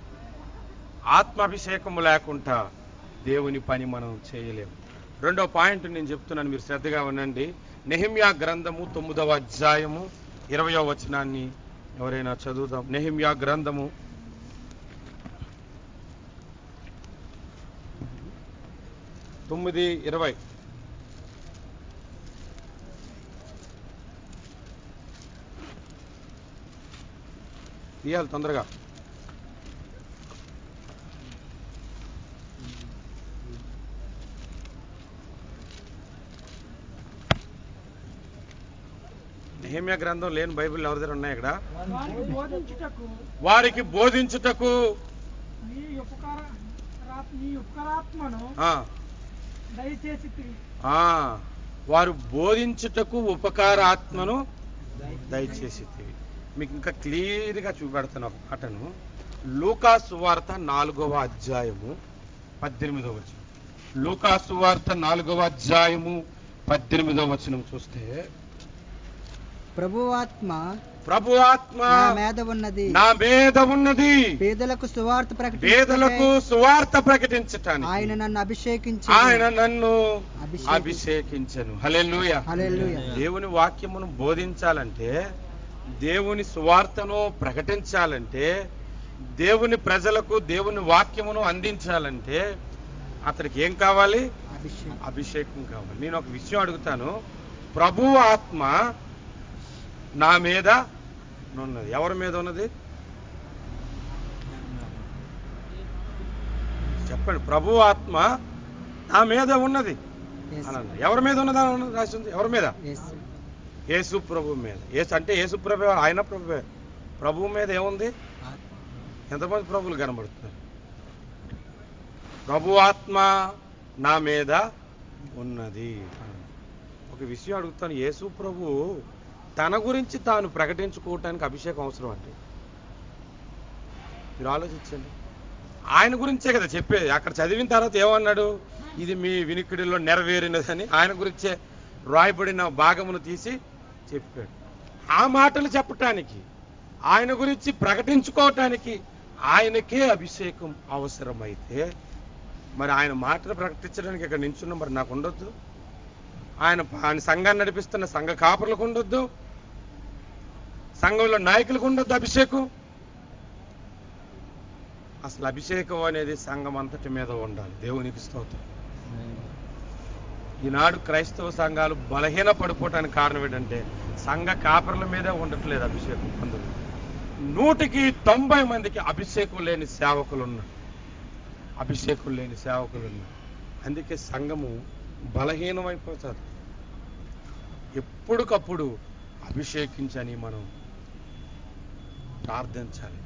ఆత్మాభిషేకము లేకుండా దేవుని పని మనం చేయలేము. రెండో పాయింట్ నేను చెప్తున్నాను, మీరు శ్రద్ధగా వినండి. నెహెమ్యా గ్రంథము 9వ అధ్యాయము 20వ వచనాన్ని ఎవరైనా చదువుదాం. నెహెమ్యా గ్రంథము 9:20. తీయాలి తొందరగా. నెహెమ్యా గ్రంథం లేని బైబిల్ ఎవరి దగ్గర ఉన్నాయి ఇక్కడ? వారికి బోధించుటకు వారు బోధించుటకు ఉపకారాత్మను దయచేసి. మీకు ఇంకా క్లియర్గా చూపెడతాను ఒక మాటను. లూకా సువార్త 4వ అధ్యాయము 18వ వచనం. లూకా సువార్త 4వ అధ్యాయము 18వ వచనం చూస్తే, ప్రభువాత్మ నా మీద ఉన్నది పేదలకు సువార్త ప్రకటించటానికి ఆయన నన్ను అభిషేకించెను. హల్లెలూయా. హల్లెలూయా. దేవుని వాక్యమును బోధించాలంటే, దేవుని సువార్తను ప్రకటించాలంటే, దేవుని ప్రజలకు దేవుని వాక్యమును అందించాలంటే అతనికి ఏం కావాలి? అభిషేకం కావాలి. నేను ఒక విషయం అడుగుతాను. ప్రభువు ఆత్మ నా మీద ఉన్నది. ఎవరి మీద ఉన్నది చెప్పండి. ప్రభువు ఆత్మ నా మీద ఉన్నది అనండి. ఎవరి మీద ఉన్నది రాసింది? ఎవరి మీద? యేసు ప్రభు మీద. అంటే యేసు ప్రభు ఆయన ప్రభు. ప్రభువు మీద ఏముంది? ఎంతమంది ప్రభువులు కనబడుతున్నారు? ప్రభు ఆత్మ నా మీద ఉన్నది. ఒక విషయం అడుగుతాను. యేసు ప్రభు తన గురించి తాను ప్రకటించుకోవటానికి అభిషేకం అవసరం అంటే మీరు ఆలోచించండి. ఆయన గురించే కదా చెప్పేది. అక్కడ చదివిన తర్వాత ఏమన్నాడు? ఇది మీ వినికిడిలో నెరవేరినదని ఆయన గురించే రాయబడిన భాగమును తీసి చెప్పాడు. ఆ మాటలు చెప్పటానికి, ఆయన గురించి ప్రకటించుకోవటానికి ఆయనకే అభిషేకం అవసరమైతే మరి ఆయన మాటలు ప్రకటించడానికి ఇక్కడ నించున్న మరి నాకు ఉండొద్దు? ఆయన సంఘాన్ని నడిపిస్తున్న సంఘ కాపరులకు ఉండొద్దు? సంఘంలో నాయకులకు ఉండొద్దు అభిషేకం? అసలు అభిషేకం అనేది సంఘం అంతటి మీద ఉండాలి. దేవునికి స్తోత్రం. ఈనాడు క్రైస్తవ సంఘాలు బలహీన పడిపోవటానికి కారణం ఏంటంటే సంఘ కాపరుల మీదే ఉండట్లేదు అభిషేకం. అందులో 190 మందికి అభిషేకం లేని సేవకులు ఉన్నారు. అందుకే సంఘము బలహీనమైపోతుంది. ఎప్పటికప్పుడు అభిషేకించని మనం ప్రార్థించాలి.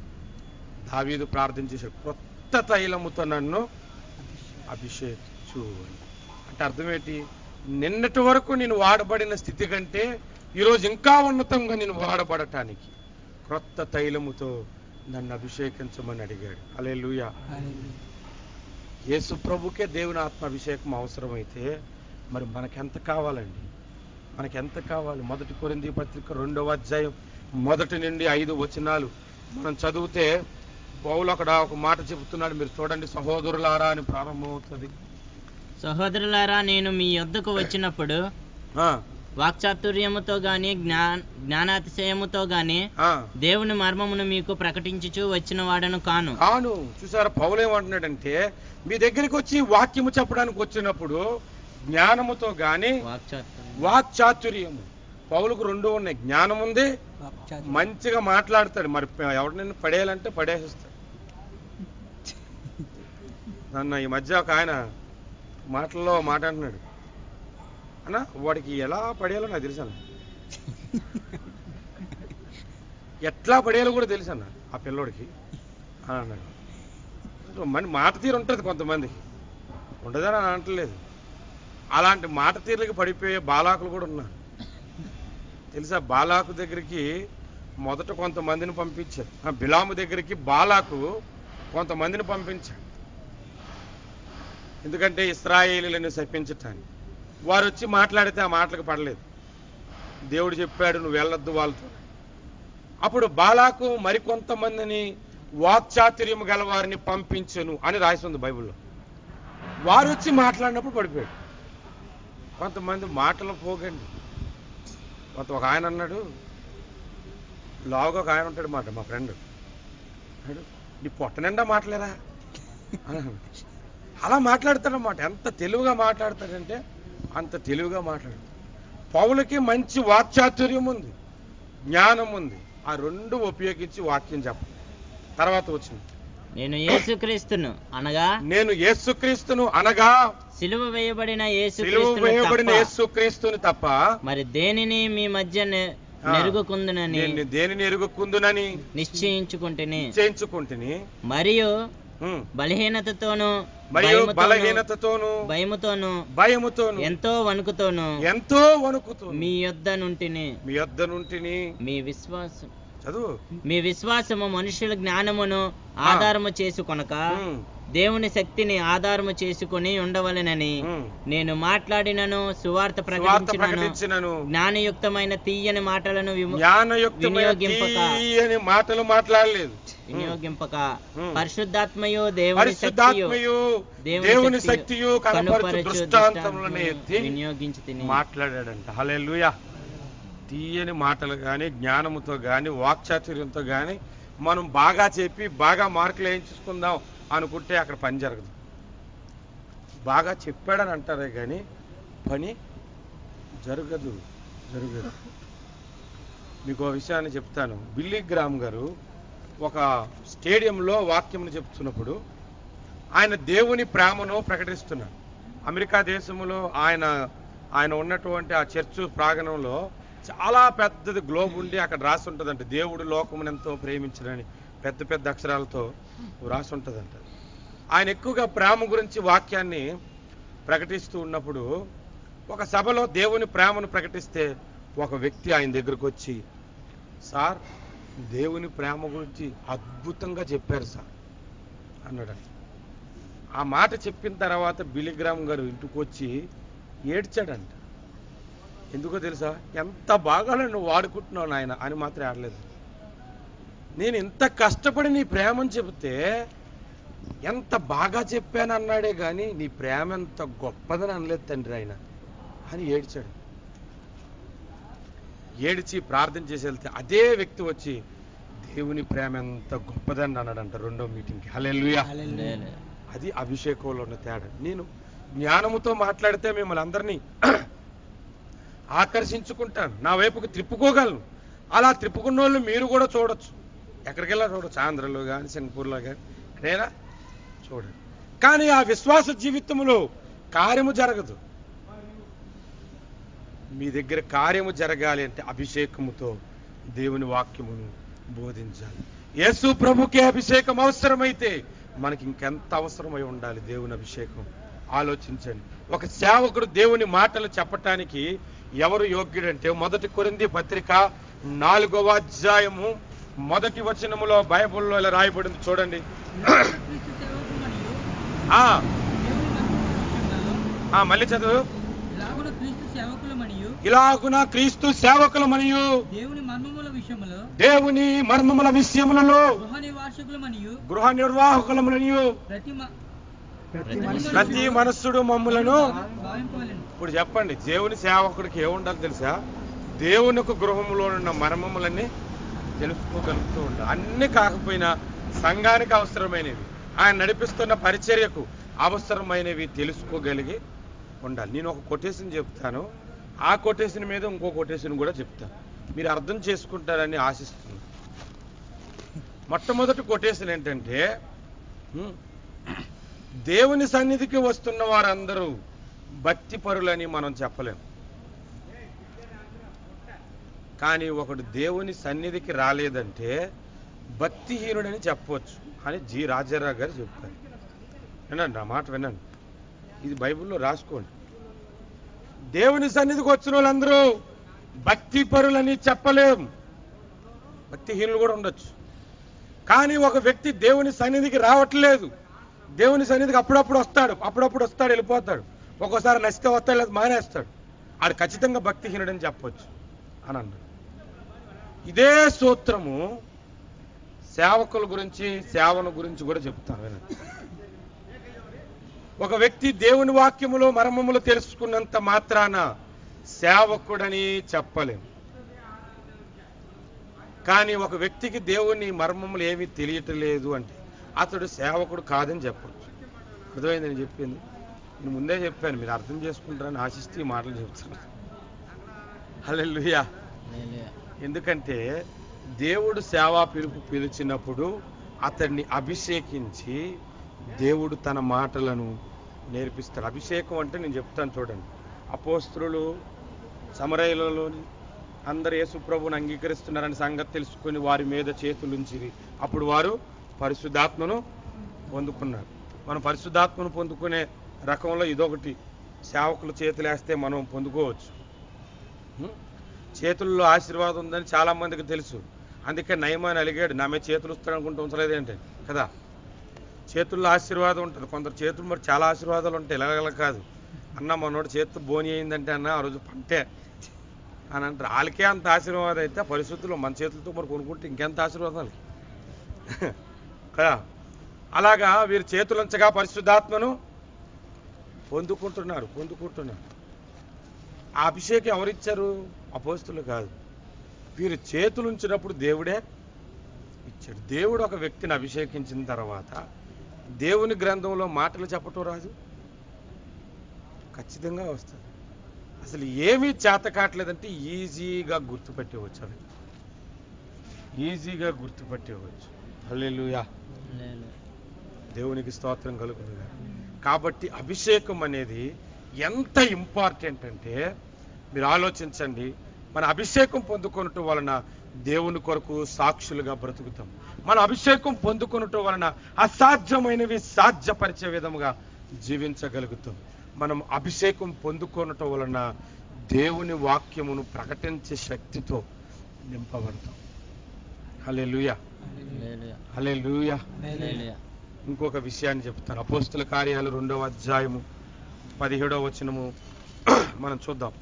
దావీదు ప్రార్థించేసాడు, కొత్త తైలముతో నన్ను అభిషేకించు. అంటే అర్థమేంటి? నిన్నటి వరకు నేను వాడబడిన స్థితి కంటే ఈరోజు ఇంకా ఉన్నతంగా నేను వాడబడటానికి క్రొత్త తైలముతో నన్ను అభిషేకించమని అడిగాడు. హల్లెలూయా. యేసు ప్రభుకే దేవుని ఆత్మాభిషేకం అవసరమైతే మరి మనకెంత కావాలండి? మనకెంత కావాలి? 1 కొరింథీ పత్రిక 2వ అధ్యాయం 1 నుండి 5 వచనాలు మనం చదివితే పౌలు అక్కడ ఒక మాట చెబుతున్నాడు. మీరు చూడండి, సహోదరులారా అని ప్రారంభమవుతుంది. సహోదరులారా, నేను మీ యొద్దకు వచ్చినప్పుడు వాక్చాతుర్యముతో గాని జ్ఞానాతిశయముతో గాని దేవుని మర్మమును మీకు ప్రకటించుచు వచ్చిన వాడను కాను. చూసారా, పౌలు ఏమంటున్నాడంటే, మీ దగ్గరికి వచ్చి వాక్యము చెప్పడానికి వచ్చినప్పుడు జ్ఞానముతో గాని వాక్చాతుర్యము. పౌలుకు 2 ఉన్నాయి. జ్ఞానం ఉంది, మంచిగా మాట్లాడతాడు. మరి ఎవరినైనా పడేయాలంటే పడేసేస్తాడు. నన్ను ఈ మధ్య ఒక ఆయన మాటల్లో మాట అంటున్నాడు, అన్న వాడికి ఎలా పడేయాలో నాకు తెలుసు అన్న, ఎట్లా పడేయాలో కూడా తెలుసు అన్న ఆ పిల్లోడికి అని అన్నాడు. మన మాట తీరు ఉంటుంది కొంతమందికి, ఉండదని అని అంటలేదు. అలాంటి మాట తీరులకి పడిపోయే బాలాకులు కూడా ఉన్నారు తెలుసా. బాలాకు దగ్గరికి మొదట కొంతమందిని పంపించారు. బిలాము దగ్గరికి బాలాకు కొంతమందిని పంపించాడు. ఎందుకంటే ఇశ్రాయేలీయులను శపించటానికి. వారు వచ్చి మాట్లాడితే ఆ మాటలకు పడలేదు. దేవుడు చెప్పాడు, నువ్వు వెళ్ళొద్దు వాళ్ళతో. అప్పుడు బాలాకు మరికొంతమందిని వాక్చాతుర్యం గల వారిని పంపించను అని రాసింది బైబిల్లో. వారు వచ్చి మాట్లాడినప్పుడు పడిపోయాడు. కొంతమంది మాటలు పోగండి. ఒక ఆయన అన్నాడు, లావుగా ఒక ఆయన ఉంటాడు మాట, మా ఫ్రెండ్ అన్నాడు, నీ పొట్ట నిండా మాటలేరా అలా మాట్లాడతాడన్నమాట. ఎంత తెలివిగా మాట్లాడతాడంటే అంత తెలివిగా మాట్లాడు. పౌలకి మంచి వాక్చాతుర్యం ఉంది, జ్ఞానం ఉంది. ఆ 2 ఉపయోగించి వాక్యం చెప్పండి. తర్వాత వచ్చింది, నేను యేసుక్రీస్తును అనగా సిలువ వేయబడిన యేసుక్రీస్తును తప్ప మరి దేనిని మీ మధ్య నెరుగుకుందునని నిశ్చయించుకుంటుని మరియు బలహీనతతోను భయముతోను ఎంతో వణుకుతోను మీ యొద్ద నుంటిని మీ విశ్వాసము మనుషుల జ్ఞానమును ఆధారము చేసుకొనక దేవుని శక్తిని ఆధారము చేసుకుని ఉండవలెనని నేను మాట్లాడినను, సువార్త ప్రకటించినను, జ్ఞానయుక్తమైన తీయని మాటలను వినియోగింపక పరిశుద్ధాత్మయు దేవుని శక్తియు వినియోగించి మాట్లాడాడంట. హల్లెలూయా. తీయని మాటలు కానీ, జ్ఞానముతో కానీ, వాక్చాతుర్యంతో కానీ మనం బాగా చెప్పి బాగా మార్కులు వేయించుకుందాం అనుకుంటే అక్కడ పని జరగదు. బాగా చెప్పాడని అంటారే కానీ పని జరగదు. మీకు ఒక విషయాన్ని చెప్తాను. బిల్లీ గ్రామ్ గారు ఒక స్టేడియంలో వాక్యమును చెప్తున్నప్పుడు ఆయన దేవుని ప్రేమను ప్రకటిస్తున్నాడు. అమెరికా దేశంలో ఆయన ఉన్నటువంటి ఆ చర్చ్ ప్రాంగణంలో చాలా పెద్దది గ్లోబ్ ఉండి అక్కడ రాసి ఉంటుందంట, దేవుడు లోకమును ఎంతో ప్రేమించడని పెద్ద పెద్ద అక్షరాలతో రాసి ఉంటుందంట. ఆయన ఎక్కువగా ప్రేమ గురించి వాక్యాన్ని ప్రకటిస్తూ ఉన్నప్పుడు ఒక సభలో దేవుని ప్రేమను ప్రకటిస్తే ఒక వ్యక్తి ఆయన దగ్గరకు వచ్చి, సార్ దేవుని ప్రేమ గురించి అద్భుతంగా చెప్పారు సార్ అన్నాడు. ఆ మాట చెప్పిన తర్వాత బిల్లీ గ్రామ్ గారు ఇంటికి వచ్చి ఏడ్చాడంట. ఎందుకో తెలుసా, ఎంత బాగా నువ్వు వాడుకుంటున్నావు నాయన అని మాత్రం ఆడలేదు. నేను ఇంత కష్టపడి నీ ప్రేమను చెబితే ఎంత బాగా చెప్పాను అన్నాడే కానీ నీ ప్రేమ ఎంత గొప్పదని అనలేదు తండ్రి ఆయన అని ఏడ్చాడు. ఏడిచి ప్రార్థన చేసి వెళ్తే అదే వ్యక్తి వచ్చి దేవుని ప్రేమ ఎంత గొప్పదని అన్నాడంట 2వ మీటింగ్కి. హల్లెలూయా. అది అభిషేకంలో ఉన్న తేడా. నేను జ్ఞానముతో మాట్లాడితే మిమ్మల్ని అందరినీ ఆకర్షించుకుంటాను, నా వైపుకి త్రిప్పుకోగలను. అలా త్రిప్పుకున్న వాళ్ళు మీరు కూడా చూడొచ్చు, ఎక్కడికి వెళ్ళా చూడొచ్చు, ఆంధ్రలో కానీ సింగపూర్లో కానీ ఎక్కడైనా చూడండి. కానీ ఆ విశ్వాస జీవితంలో కార్యము జరగదు. మీ దగ్గర కార్యము జరగాలి అంటే అభిషేకముతో దేవుని వాక్యమును బోధించాలి. యేసు ప్రభుకే అభిషేకం అవసరమైతే మనకి ఇంకెంత అవసరమై ఉండాలి దేవుని అభిషేకం. ఆలోచించండి. ఒక సేవకుడు దేవుని మాటలు చెప్పటానికి ఎవరు యోగ్యుడంటే 1 కొరింథీ పత్రిక 4వ అధ్యాయము 1వ వచనములో బైబిల్లో ఇలా రాయబడింది చూడండి. మళ్ళీ చదువు. ఇలాగున క్రీస్తు సేవకుల మరియు దేవుని మర్మముల విషయములలో గృహ నిర్వాహకులమనియు ప్రతి మనస్సుడు మమ్ములను. ఇప్పుడు చెప్పండి, దేవుని సేవకుడికి ఏముండాలి తెలుసా? దేవుని యొక్క గృహంలో ఉన్న మర్మములన్నీ తెలుసుకోగలుగుతూ ఉండాలి. అన్ని కాకపోయినా సంఘానికి అవసరమైనవి, ఆయన నడిపిస్తున్న పరిచర్యకు అవసరమైనవి తెలుసుకోగలిగి ఉండాలి. నేను ఒక కొటేషన్ చెప్తాను, ఆ కొటేషన్ మీద ఇంకో కొటేషన్ కూడా చెప్తాను, మీరు అర్థం చేసుకుంటారని ఆశిస్తున్నాను. మొట్టమొదటి కొటేషన్ ఏంటంటే, దేవుని సన్నిధికి వస్తున్న వారందరూ భక్తి పరులని మనం చెప్పలేం, కానీ ఒకడు దేవుని సన్నిధికి రాలేదంటే భక్తిహీనుడని చెప్పవచ్చు అని జి రాజారావు గారు చెప్పారు. వినండి, ఆ మాట వినండి, ఇది బైబిల్లో రాసుకోండి. దేవుని సన్నిధికి వచ్చిన వాళ్ళందరూ భక్తి పరులని చెప్పలేం, భక్తిహీనులు కూడా ఉండొచ్చు. కానీ ఒక వ్యక్తి దేవుని సన్నిధికి రావట్లేదు, దేవుని సన్నిధికి అప్పుడప్పుడు వస్తాడు వెళ్ళిపోతాడు, ఒక్కోసారి నచ్చితే వస్తాడు లేదా మానేస్తాడు, ఆడు ఖచ్చితంగా భక్తిహీనుడని చెప్పవచ్చు అని అన్నాడు. ఇదే సూత్రము సేవకుల గురించి, సేవను గురించి కూడా చెప్తాను వినండి. ఒక వ్యక్తి దేవుని వాక్యములో మర్మములు తెలుసుకున్నంత మాత్రాన సేవకుడని చెప్పలేం, కానీ ఒక వ్యక్తికి దేవుని మర్మములు ఏమీ తెలియట్లేదు అంటే అతడు సేవకుడు కాదని చెప్పచ్చు. అర్థమైంది నేను చెప్పింది? నేను ముందే చెప్పాను, మీరు అర్థం చేసుకుంటారని ఆశిస్తూ ఈ మాటలు చెప్తాను. హల్లెలూయా. ఎందుకంటే దేవుడు సేవా పిలిచినప్పుడు అతన్ని అభిషేకించి దేవుడు తన మాటలను నేర్పిస్తాడు. అభిషేకం అంటే నేను చెప్తాను చూడండి. అపోస్తలులు సమరయలోని అందరు యేసుప్రభువుని అంగీకరిస్తున్నారని సంగతి తెలుసుకుని వారి మీద చేతులుంచిరి. అప్పుడు వారు పరిశుద్ధాత్మను పొందుకున్నారు. మనం పరిశుద్ధాత్మను పొందుకునే రకంలో ఇదొకటి. సేవకులు చేతులేస్తే మనం పొందుకోవచ్చు. చేతుల్లో ఆశీర్వాదం ఉందని చాలా మందికి తెలుసు, అందుకే నయమాని అలిగాడు, నా మీద చేతులు వస్తాడు అనుకుంటూ ఉంచలేదేంటి కదా. చేతుల్లో ఆశీర్వాదం ఉంటుంది, కొందరు చేతులు మరి చాలా ఆశీర్వాదాలు ఉంటాయి, ఎలాగల కాదు. అన్న మనోడు చేతితో బోని అయిందంటే అన్న ఆ రోజు పంటే అని అంటారు. వాళ్ళకే అంత ఆశీర్వాదం అయితే పరిస్థితుల్లో మన చేతులతో మరి కొనుక్కుంటే ఇంకెంత ఆశీర్వాదాలు కదా. అలాగా వీరు చేతులంచగా పరిశుద్ధాత్మను పొందుకుంటున్నారు. ఆ అభిషేకం ఎవరిచ్చారు? అపోస్తులు కాదు, వీరు చేతులుంచినప్పుడు దేవుడే ఇచ్చాడు. దేవుడు ఒక వ్యక్తిని అభిషేకించిన తర్వాత దేవుని గ్రంథంలో మాటలు చెప్పటం రాదు, ఖచ్చితంగా వస్తుంది. అసలు ఏమీ చేత కావట్లేదంటే ఈజీగా గుర్తుపెట్టేవచ్చు, అవి ఈజీగా గుర్తుపెట్టేవచ్చు. హల్లెలూయా, దేవునికి స్తోత్రం కలుగుతుంది. కాబట్టి అభిషేకం అనేది ఎంత ఇంపార్టెంట్ అంటే మీరు ఆలోచించండి. మన అభిషేకం పొందుకొనటం వలన దేవుని కొరకు సాక్షులుగా బ్రతుకుతాం. మన అభిషేకం పొందుకొనటం వలన అసాధ్యమైనవి సాధ్యపరిచే విధముగా జీవించగలుగుతాం. మనం అభిషేకం పొందుకొనటం వలన దేవుని వాక్యమును ప్రకటించే శక్తితో నింపబడతాం. హల్లెలూయా, హల్లెలూయా. ఇంకొక విషయాన్ని చెప్తాను. అపోస్తుల కార్యాలు 2వ అధ్యాయము 17వ వచనము మనం చూద్దాం.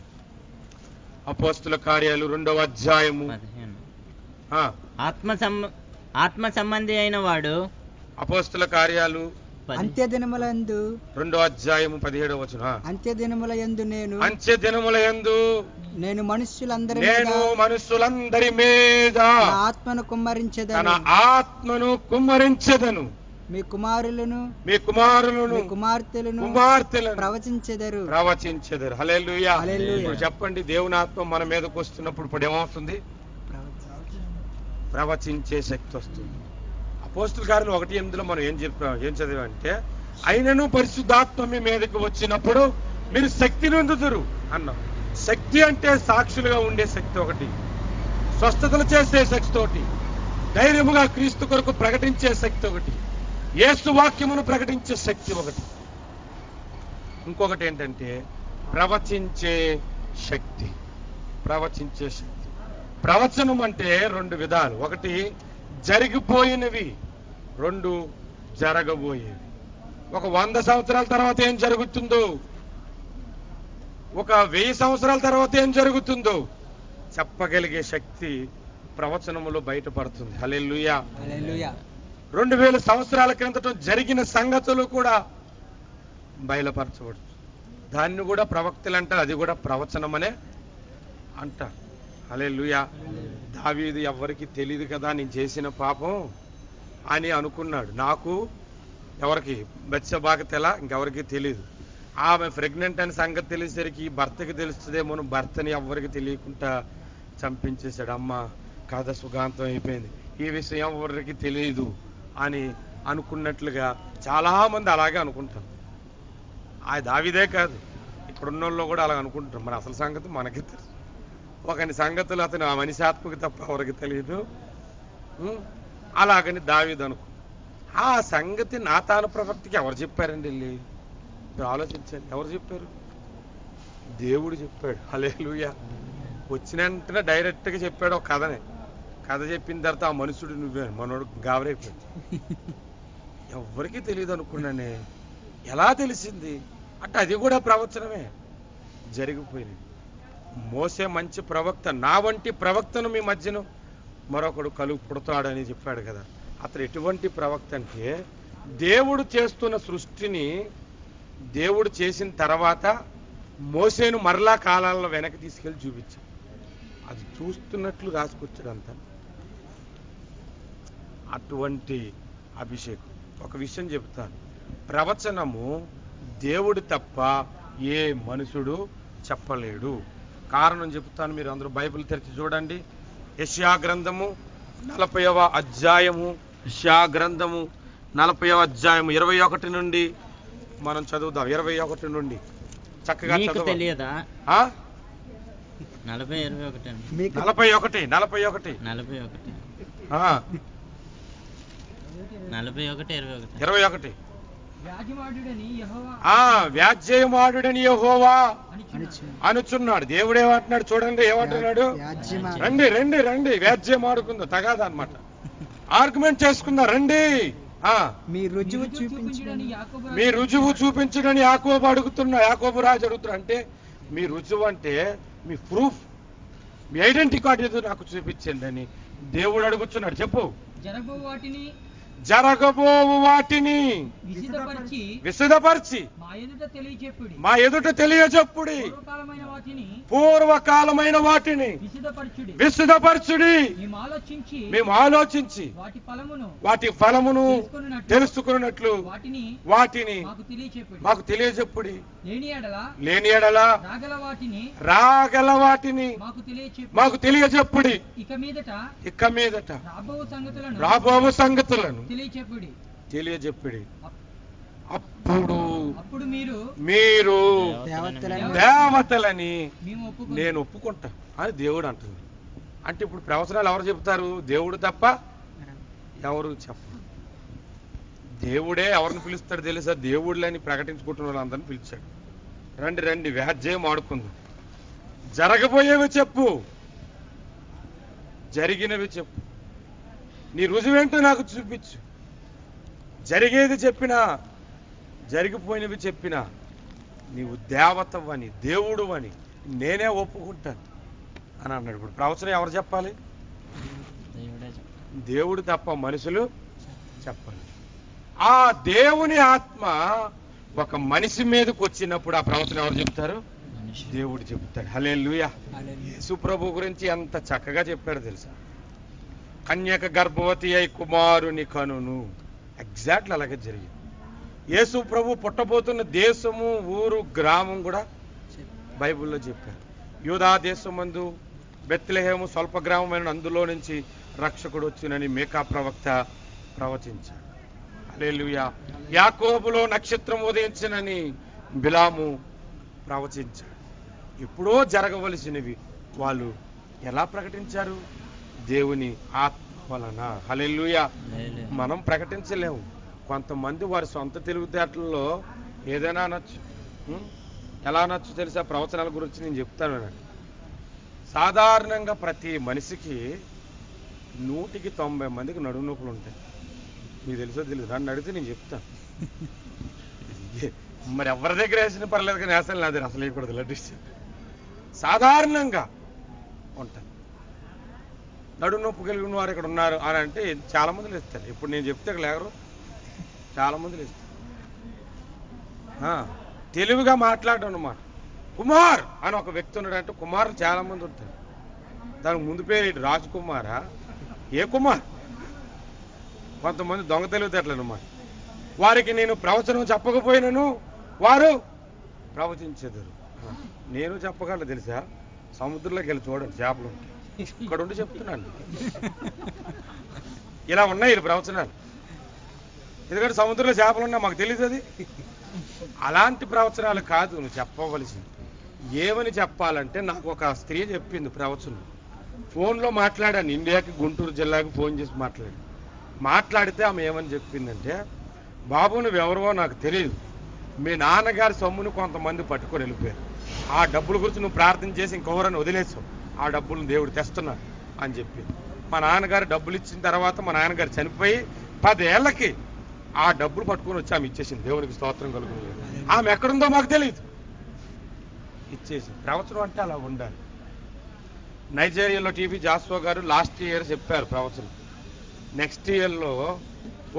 అపోస్తుల కార్యాలు 2వ అధ్యాయము ఆత్మ సంబంధి అయిన వాడు. అపోస్తుల కార్యాలు అంత్యదినములందు 2వ అధ్యాయము 17వ వచనం. అంత్యదినములయందు నేను మనుషులందరి మీద ఆత్మను కుమ్మరించెదను. మీ కుమారులను కుమార్తెలను ప్రవచించెదరు. హల్లెలూయా. ఇప్పుడు చెప్పండి, దేవుని ఆత్మ మన మీదకి వస్తున్నప్పుడు ఇప్పుడు ఏమవుతుంది? ప్రవచించే శక్తి వస్తుంది. అపోస్తుల కార్యాలు 1:8 మనం ఏం చదివామంటే, అయినను పరిశుద్ధాత్మ మీ మీదకి వచ్చినప్పుడు మీరు శక్తి నొందుదురు అన్నాం. శక్తి అంటే సాక్షులుగా ఉండే శక్తి ఒకటి, స్వస్థతలు చేసే శక్తి ఒకటి, ధైర్యముగా క్రీస్తు కొరకు ప్రకటించే శక్తి ఒకటి, యేసు వాక్యమును ప్రకటించే శక్తి ఒకటి. ఇంకొకటి ఏంటంటే ప్రవచించే శక్తి. ప్రవచనం అంటే 2 విధాలు. ఒకటి జరిగిపోయినవి, 2 జరగబోయేవి. ఒక 100 సంవత్సరాల తర్వాత ఏం జరుగుతుందో, ఒక 1000 సంవత్సరాల తర్వాత ఏం జరుగుతుందో చెప్పగలిగే శక్తి ప్రవచనములో బయటపడుతుంది. హల్లెలూయా. హల్లెలూయా. 2000 సంవత్సరాల క్రిందట జరిగిన సంగతులు కూడా బయలుపరచబడుతుంది. దాన్ని కూడా ప్రవక్తలు అంటారు, అది కూడా ప్రవచనమనే అంటారు. హల్లెలూయా. దావీదు ఎవరికి తెలియదు కదా నేను చేసిన పాపం అని అనుకున్నాడు. నాకు ఎవరికి బెత్షెబాకు ఇంకెవరికి తెలియదు. ఆమె ప్రెగ్నెంట్ అని సంగతి తెలిసేసరికి భర్తకి తెలుస్తుందేమో, భర్తని ఎవరికి తెలియకుండా చంపించేశాడు. అమ్మ కథ సుఖాంతం అయిపోయింది, ఈ విషయం ఎవరికి తెలియదు అని అనుకున్నట్లుగా చాలా మంది అలాగే అనుకుంటారు. ఆ దావీదే కాదు, ఇక్కడున్న వాళ్ళు కూడా అలా అనుకుంటారు. మరి అసలు సంగతి మనకి తెలుసు. ఒకని సంగతులు అతను ఆ మనిషాత్మకు తప్ప ఎవరికి తెలియదు. అలాగని దావీదు అనుకో. ఆ సంగతి నాతాను ప్రవక్తకి ఎవరు చెప్పారండి? వెళ్ళి మీరు ఆలోచించండి, ఎవరు చెప్పారు? దేవుడు చెప్పాడు. హల్లెలూయా. వచ్చిన వెంటనే డైరెక్ట్గా చెప్పాడు ఒక కథనే. కథ చెప్పిన తర్వాత ఆ మనుషుడు నువ్వే, మనోడు గాబరైపోయాడు. ఎవరికి తెలియదు అనుకున్నానే, ఎలా తెలిసింది అంటే అది కూడా ప్రవచనమే జరిగిపోయింది. మోసే మంచి ప్రవక్త, నా వంటి ప్రవక్తను మీ మధ్యను మరొకడు పుడతాడని చెప్పాడు కదా. అతను ఎటువంటి ప్రవక్త అంటే దేవుడు చేస్తున్న సృష్టిని దేవుడు చేసిన తర్వాత మోసేను మరలా కాలాల్లో వెనక్కి తీసుకెళ్ళి చూపించాడు. అది చూస్తున్నట్లు రాసుకొచ్చాడు అంతా. అటువంటి అభిషేకం. ఒక విషయం చెప్తాను, ప్రవచనము దేవుడు తప్ప ఏ మనుషుడు చెప్పలేడు. కారణం చెప్తాను, మీరు అందరూ బైబిల్ తెరిచి చూడండి. యెషయా గ్రంథము 40వ అధ్యాయము, యెషయా గ్రంథము 40వ అధ్యాయము 21 నుండి మనం చదువుదాం. 21 నుండి చక్కగా చదువు. తెలియదా? 41 వ్యాజ్యమాడుడని యెహోవా అనుచున్నాడు. దేవుడు ఏమంటున్నాడు చూడండి, ఏమంటున్నాడు? రండి రండి రండి, వ్యాజ్యమాడుకుందా, తగాదా అన్నమాట, ఆర్గ్యుమెంట్ చేసుకుందా, రండి. మీ రుజువు చూపించడని యాకోబు అడుగుతున్నా, యాకోబు రాజు అడుగుతున్నా. అంటే మీ రుజువు అంటే మీ ప్రూఫ్, మీ ఐడెంటిటీ కార్డు ఏదో నాకు చూపించండి అని దేవుడు అడుగుతున్నాడు. చెప్పు. జరగబోవు వాటిని విశదపరిచి మా ఎదుట తెలియచెప్పుడి, పూర్వకాలమైన వాటిని విశదపరచుడి, మేము ఆలోచించి వాటి ఫలమును తెలుసుకున్నట్లు వాటిని మాకు తెలియచెప్పుడి. లేని ఎడల రాగల వాటిని మాకు తెలియచెప్పుడి. ఇక మీదట రాబోవు సంగతులను తెలియచెప్పుడి. అప్పుడు మీరు దేవతలని నేను ఒప్పుకుంటా అని దేవుడు అంటుంది. అంటే ఇప్పుడు ప్రవచనాలు ఎవరు చెప్తారు? దేవుడు తప్ప ఎవరు చెప్పరు. దేవుడే ఎవరిని పిలుస్తాడు తెలుసా? దేవుళ్ళని ప్రకటించుకుంటున్న వాళ్ళందరినీ పిలిచాడు. రండి రండి, వ్యాజ్యం ఆడుకుందాం. జరగబోయేవి చెప్పు, జరిగినవి చెప్పు, నీ రుజువేంటో నాకు చూపించు. జరిగేది చెప్పినా, జరిగిపోయినవి చెప్పినా నీవు దేవతవని, దేవుడు అని నేనే ఒప్పుకుంటాను అని అన్నాడు. ఇప్పుడు ప్రవచనం ఎవరు చెప్పాలి? దేవుడు తప్ప మనుషులు చెప్పాలి. ఆ దేవుని ఆత్మ ఒక మనిషి మీదకి వచ్చినప్పుడు ఆ ప్రవచనం ఎవరు చెప్తారు? దేవుడు చెప్తాడు. హల్లెలూయా. యేసు ప్రభు గురించి ఎంత చక్కగా చెప్పాడు తెలుసా? కన్యక గర్భవతి అయి కుమారుని కనును. ఎగ్జాక్ట్లీ అలాగే జరిగింది. యేసు ప్రభు పుట్టబోతున్న దేశము, ఊరు, గ్రామం కూడా బైబిల్లో చెప్పారు. యూదా దేశమందు బెత్లెహేము స్వల్ప గ్రామమైన అందులో నుంచి రక్షకుడు వచ్చినని మీకా ప్రవక్త ప్రవచించాడు. హల్లెలూయా. యాకోబులో నక్షత్రం ఉదయించినని బిలాము ప్రవచించాడు. ఎప్పుడో జరగవలసినవి వాళ్ళు ఎలా ప్రకటించారు? దేవుని ఆత్మ వలన. హల్లెలూయా. మనం ప్రకటించలేము. కొంతమంది వారి సొంత తెలివితేటల్లో ఏదైనా అనొచ్చు. ఎలా అనొచ్చు తెలుసా? ప్రవచనాల గురించి నేను చెప్తాను. సాధారణంగా ప్రతి మనిషికి 190 మందికి నడుము నొప్పులు ఉంటాయి. మీకు తెలుసో తెలియదు, నన్ను అడిగితే నేను చెప్తాను. మరి ఎవరి దగ్గర వేసిన పర్లేదు కానీ వేసాను నా దగ్గర అసలు వేయకూడదు. లడ్డు సాధారణంగా ఉంటాయి. నడుము నొప్పి కలిగిన వారు ఇక్కడ ఉన్నారు అని అంటే చాలా మంది లేస్తారు. ఇప్పుడు నేను చెప్తే ఇక్కడ లేరు, చాలా మంది లేస్తారు. తెలివిగా మాట్లాడడం అన్నమాట. కుమార్ అని ఒక వ్యక్తి ఉన్నాడంటే కుమార్ చాలా మంది ఉంటారు. దానికి ముందు పేరు రాజ్ కుమారా, ఏ కుమార్? కొంతమంది దొంగ తెలివితేటలు అన్నమాట. వారికి నేను ప్రవచనం చెప్పకపోయినను వారు ప్రవచించెదరు. నేను చెప్పగలను తెలుసా? సముద్రంలోకి వెళ్ళి చూడండి, చేపలు ఉంటాయి. ఇక్కడ ఉండి చెప్తున్నాను. ఇలా ఉన్నాయి ఇది ప్రవచనాలు. ఎందుకంటే సముద్రంలో చేపలు ఉన్నా మాకు తెలియదు. అది అలాంటి ప్రవచనాలు కాదు నువ్వు చెప్పవలసింది. ఏమని చెప్పాలంటే, నాకు ఒక స్త్రీ చెప్పింది ప్రవచనం. ఫోన్లో మాట్లాడాను, ఇండియాకి గుంటూరు జిల్లాకి ఫోన్ చేసి మాట్లాడితే ఆమె ఏమని చెప్పిందంటే, బాబు నువ్వెవరో నాకు తెలియదు, మీ నాన్నగారి సొమ్మును కొంతమంది పట్టుకొని వెళ్ళిపోయారు. ఆ డబ్బుల గురించి నువ్వు ప్రార్థన చేసి ఇంకెవరని వదిలేసావు, ఆ డబ్బులను దేవుడు తెస్తున్నాడు అని చెప్పి. మా నాన్నగారు డబ్బులు ఇచ్చిన తర్వాత మా నాన్నగారు చనిపోయి 10 ఏళ్లకి ఆ డబ్బులు పట్టుకొని వచ్చి ఆమె ఇచ్చేసింది. దేవునికి స్తోత్రం కలుగుతుంది. ఆమె ఎక్కడుందో మాకు తెలియదు, ఇచ్చేసింది. ప్రవచనం అంటే అలా ఉండాలి. నైజీరియాలో టీవీ జాస్వా గారు లాస్ట్ ఇయర్ చెప్పారు ప్రవచనం. నెక్స్ట్ ఇయర్లో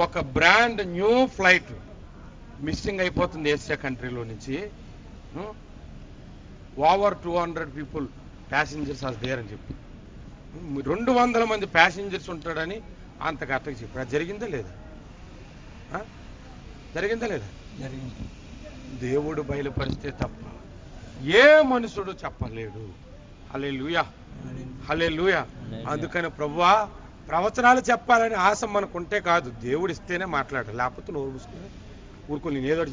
ఒక బ్రాండ్ న్యూ ఫ్లైట్ మిస్సింగ్ అయిపోతుంది ఏషియా కంట్రీలో నుంచి. Over 200 people passengers are there అని చెప్పి 200 మంది ప్యాసింజర్స్ ఉంటాడని అంత కరెక్ట్గా చెప్పారు. అది జరిగిందా లేదా? జరిగిందా లేదా? దేవుడు బయలుపరిస్తే తప్ప ఏ మనుషుడు చెప్పలేడు. హల్లెలూయా, హల్లెలూయా. అందుకని ప్రభువా ప్రవచనాలు చెప్పాలని ఆశ మనకుంటే కాదు, దేవుడు ఇస్తేనే మాట్లాడాలి. లేకపోతే నోరు మూసుకుని ఊరుకుని నేను ఏదో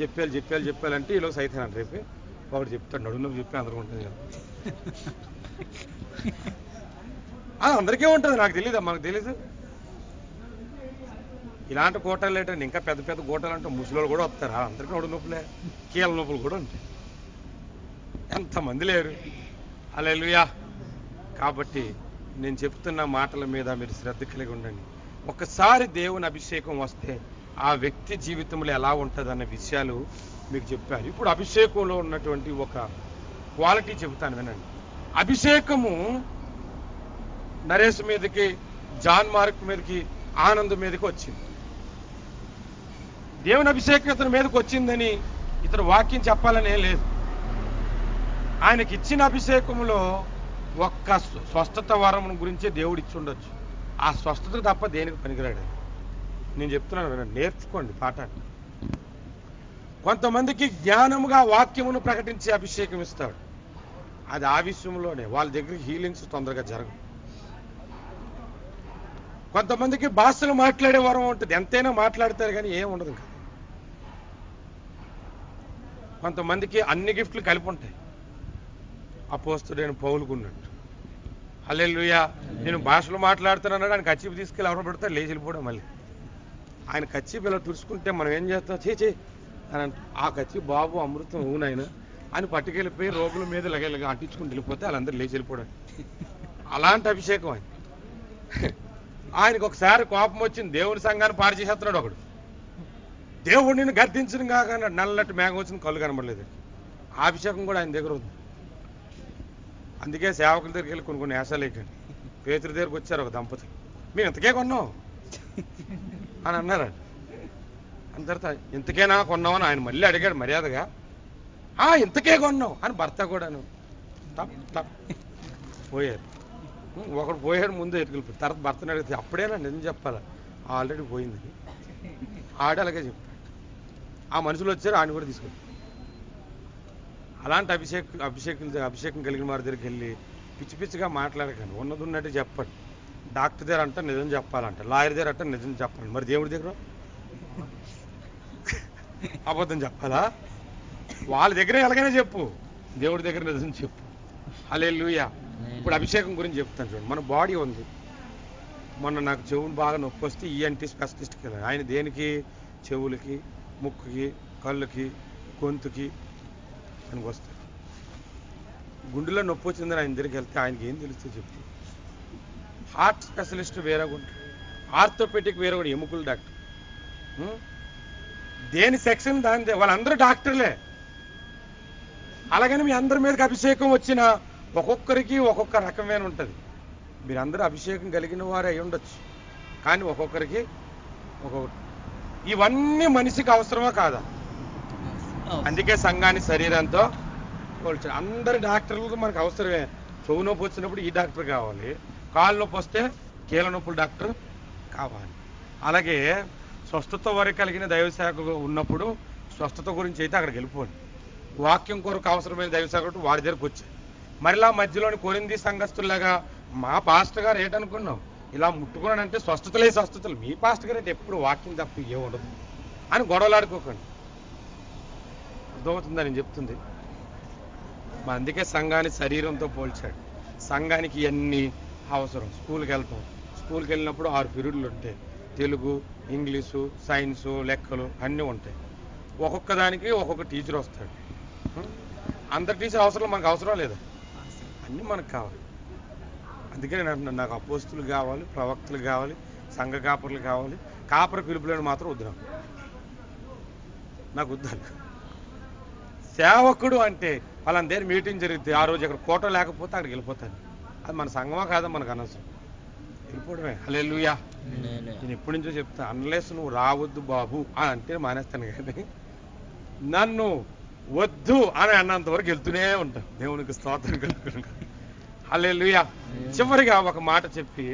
చెప్పాలంటే ఈలో సైతాను రేపే ఒకటి చెప్తాడు, నడుము చెప్పి అందరూ ఉంటుంది కదా. అది అందరికీ ఉంటుంది, నాకు తెలీదా? మనకు తెలీదు. ఇలాంటి గోటాలు ఏంటంటే ఇంకా పెద్ద పెద్ద గోటాలు అంటే ముసలోళ్ళు కూడా వస్తారు. అందరికీ నడుము నొప్పులే, కీళ్ళ నొప్పులు కూడా ఉంటాయి. ఎంతమంది లేరు. హల్లెలూయా. కాబట్టి నేను చెప్తున్న మాటల మీద మీరు శ్రద్ధ కలిగి ఉండండి. ఒకసారి దేవుని అభిషేకం వస్తే ఆ వ్యక్తి జీవితంలో ఎలా ఉంటుందన్న విషయాలు మీకు చెప్పారు. ఇప్పుడు అభిషేకంలో ఉన్నటువంటి ఒక క్వాలిటీ చెబుతాను వినండి. అభిషేకము నరేష్ మీదకి, జాన్ మార్క్ మీదకి, ఆనంద్ మీదకి వచ్చింది. దేవుని అభిషేకం ఇతని మీదకి వచ్చిందని ఇతను వాక్యం చెప్పాలనే లేదు. ఆయనకి ఇచ్చిన అభిషేకంలో ఒక్క స్వస్థత వరం గురించే దేవుడు ఇచ్చి ఉండొచ్చు. ఆ స్వస్థత తప్ప దేనికి పనికిరాడు. నేను చెప్తున్నాను, నేర్చుకోండి పాఠాన్ని. కొంతమందికి జ్ఞానముగా వాక్యమును ప్రకటించే అభిషేకం ఇస్తాడు. అది ఆ విషయంలోనే వాళ్ళ దగ్గర హీలింగ్స్ తొందరగా జరగవు. కొంతమందికి భాషలు మాట్లాడే వరం ఉంటుంది, ఎంతైనా మాట్లాడతారు కానీ ఏం ఉండదు. ఇంకా కొంతమందికి అన్ని గిఫ్ట్లు కలిపి ఉంటాయి. అపోస్తలుడైన పౌలుకున్నట్టు. హల్లెలూయా. నేను భాషలు మాట్లాడుతున్నాను, ఆయన కచ్చిపు తీసుకెళ్ళి ఎవరు పెడతారు, లేచి వెళ్ళిపోవడం. మళ్ళీ ఆయన కచ్చిపు ఇలా తుడుచుకుంటే మనం ఏం చేస్తాం, చేయి అని అంట. ఆ కచ్చి బాబు అమృతం ఊనైనా అని పట్టుకెళ్ళిపోయి రోగుల మీద ఇలాగ అంటించుకుని వెళ్ళిపోతే వాళ్ళందరూ లేచి వెళ్ళిపోవడం. అలాంటి అభిషేకం ఆయన. ఆయనకు ఒకసారి కోపం వచ్చింది, దేవుని సంఘాన్ని పాడు చేసేస్తున్నాడు ఒకడు. దేవుడు నిన్ను గర్దించిన కాక నల్లటి మేఘం వచ్చింది, కళ్ళు కనబడలేదు. ఆ అభిషేకం కూడా ఆయన దగ్గర ఉంది. అందుకే సేవకుల దగ్గరికి వెళ్ళి కొన్ని వేషాలు వేయకండి. పేతురు దగ్గరికి వచ్చారు ఒక దంపతులు, మేము ఇంతకే కొన్నాం అని అన్నారు. అని తర్వాత ఇంతకేనా కొన్నామని ఆయన మళ్ళీ అడిగాడు మర్యాదగా. ఇంతకే కొన్నాం అని భర్త కూడాను పోయారు. ఒకడు పోయాడు, ముందు ఎటుకెళ్ళిపోయి తర్వాత భర్తను అడిగితే అప్పుడేనా నిజం చెప్పాలా, ఆల్రెడీ పోయిందని. ఆడ అలాగే చెప్పాడు. ఆ మనుషులు వచ్చారు, ఆయన కూడా తీసుకెళ్ళి. అలాంటి అభిషేకం కలిగిన వారి దగ్గరికి వెళ్ళి పిచ్చి పిచ్చిగా మాట్లాడకండి. ఉన్నది ఉన్నట్టు చెప్పండి. డాక్టర్ దగ్గర అంటే నిజం చెప్పాలంట, లాయర్ దగ్గర అంటే నిజం చెప్పాలి. మరి దేవుడి దగ్గర అబద్ధం చెప్పాలా? వాళ్ళ దగ్గర ఎలాగైనా చెప్పు, దేవుడి దగ్గర నిజం చెప్పు. హల్లెలూయా. ఇప్పుడు అభిషేకం గురించి చెప్తాను చూడండి. మన బాడీ ఉంది. మొన్న నాకు చెవులు బాగా నొప్పి వస్తే ఈఎన్టీ స్పెషలిస్ట్కి వెళ్ళాను. ఆయన దేనికి? చెవులకి, ముక్కుకి, కళ్ళుకి, గొంతుకి అని వస్తాడు. గుండెలో నొప్పి వచ్చిందని ఆయన దగ్గరికి వెళ్తే ఆయనకి ఏం తెలుస్తుందో చెప్పు. హార్ట్ స్పెషలిస్ట్ వేరే ఉంటాడు, ఆర్థోపెటిక్ వేరే కూడా, ఎముకల డాక్టర్. దేని సెక్షన్ దాని, వాళ్ళందరూ డాక్టర్లే. అలాగని మీ అందరి మీదకి అభిషేకం వచ్చిన ఒక్కొక్కరికి ఒక్కొక్క రకమైన ఉంటుంది. మీరందరూ అభిషేకం కలిగిన వారే అయి ఉండొచ్చు, కానీ ఒక్కొక్కరికి ఒక్కొక్కటి. ఇవన్నీ మనిషికి అవసరమా కాదా? అందుకే సంఘాన్ని శరీరంతో పోల్చారు. అందరి డాక్టర్లకు మనకు అవసరమే. చెవు నొప్పి వచ్చినప్పుడు ఈ డాక్టర్ కావాలి, కాళ్ళు నొప్పి వస్తే కీళ్ళ నొప్పుల డాక్టర్ కావాలి. అలాగే స్వస్థత వరకు కలిగిన దైవసేవకులు ఉన్నప్పుడు స్వస్థత గురించి అయితే అక్కడికి వెళ్ళిపోండి. వాక్యం కొరకు అవసరమైన దైవసేవకుడు వాడి దగ్గరకు వచ్చాయి. మరిలా మధ్యలోని కొరింది సంఘస్థుల్లాగా మా పాస్టర్ గారు ఏంటనుకున్నాం, ఇలా ముట్టుకున్నాడంటే స్వస్థతలు, మీ పాస్టర్ గారు అయితే ఎప్పుడు వాక్యం తప్ప ఏ ఉండదు అని గొడవలాడుకోకండి. అర్థమవుతుందా నేను చెప్తుంది? మరి అందుకే సంఘాన్ని శరీరంతో పోల్చాడు. సంఘానికి ఇవన్నీ అవసరం. స్కూల్కి వెళ్తాం, స్కూల్కి వెళ్ళినప్పుడు 6 పీరియడ్లు ఉంటాయి. తెలుగు, ఇంగ్లీషు, సైన్సు, లెక్కలు అన్నీ ఉంటాయి. ఒక్కొక్క దానికి ఒక్కొక్క టీచర్ వస్తాడు. అందరు టీచర్ అవసరం మనకు అవసరం లేదా? అన్నీ మనకు కావాలి. అందుకే నేను అంటున్నాను, నాకు అపోస్తులు కావాలి, ప్రవక్తలు కావాలి, సంఘ కాపర్లు కావాలి. కాపర పిలుపులను మాత్రం వద్దు, నాకు వద్దాను. సేవకుడు అంటే వాళ్ళని దగ్గర మీటింగ్ జరిగితే ఆ రోజు అక్కడ కోట లేకపోతే అక్కడికి వెళ్ళిపోతాను. అది మన సంఘమా కాదా మనకు అనవసరం, వెళ్ళిపోవడమే. హల్లెలూయా. నేను ఎప్పటి నుంచో చెప్తా, అన్లెస్ నువ్వు రావద్దు బాబు అని అంటే మానేస్తాను, కానీ నన్ను వద్దు అని అన్నంత వరకు వెళ్తూనే ఉంటాను. దేవునికి స్తోత్రం కలుగును. హల్లెలూయా. చివరిగా ఒక మాట చెప్పి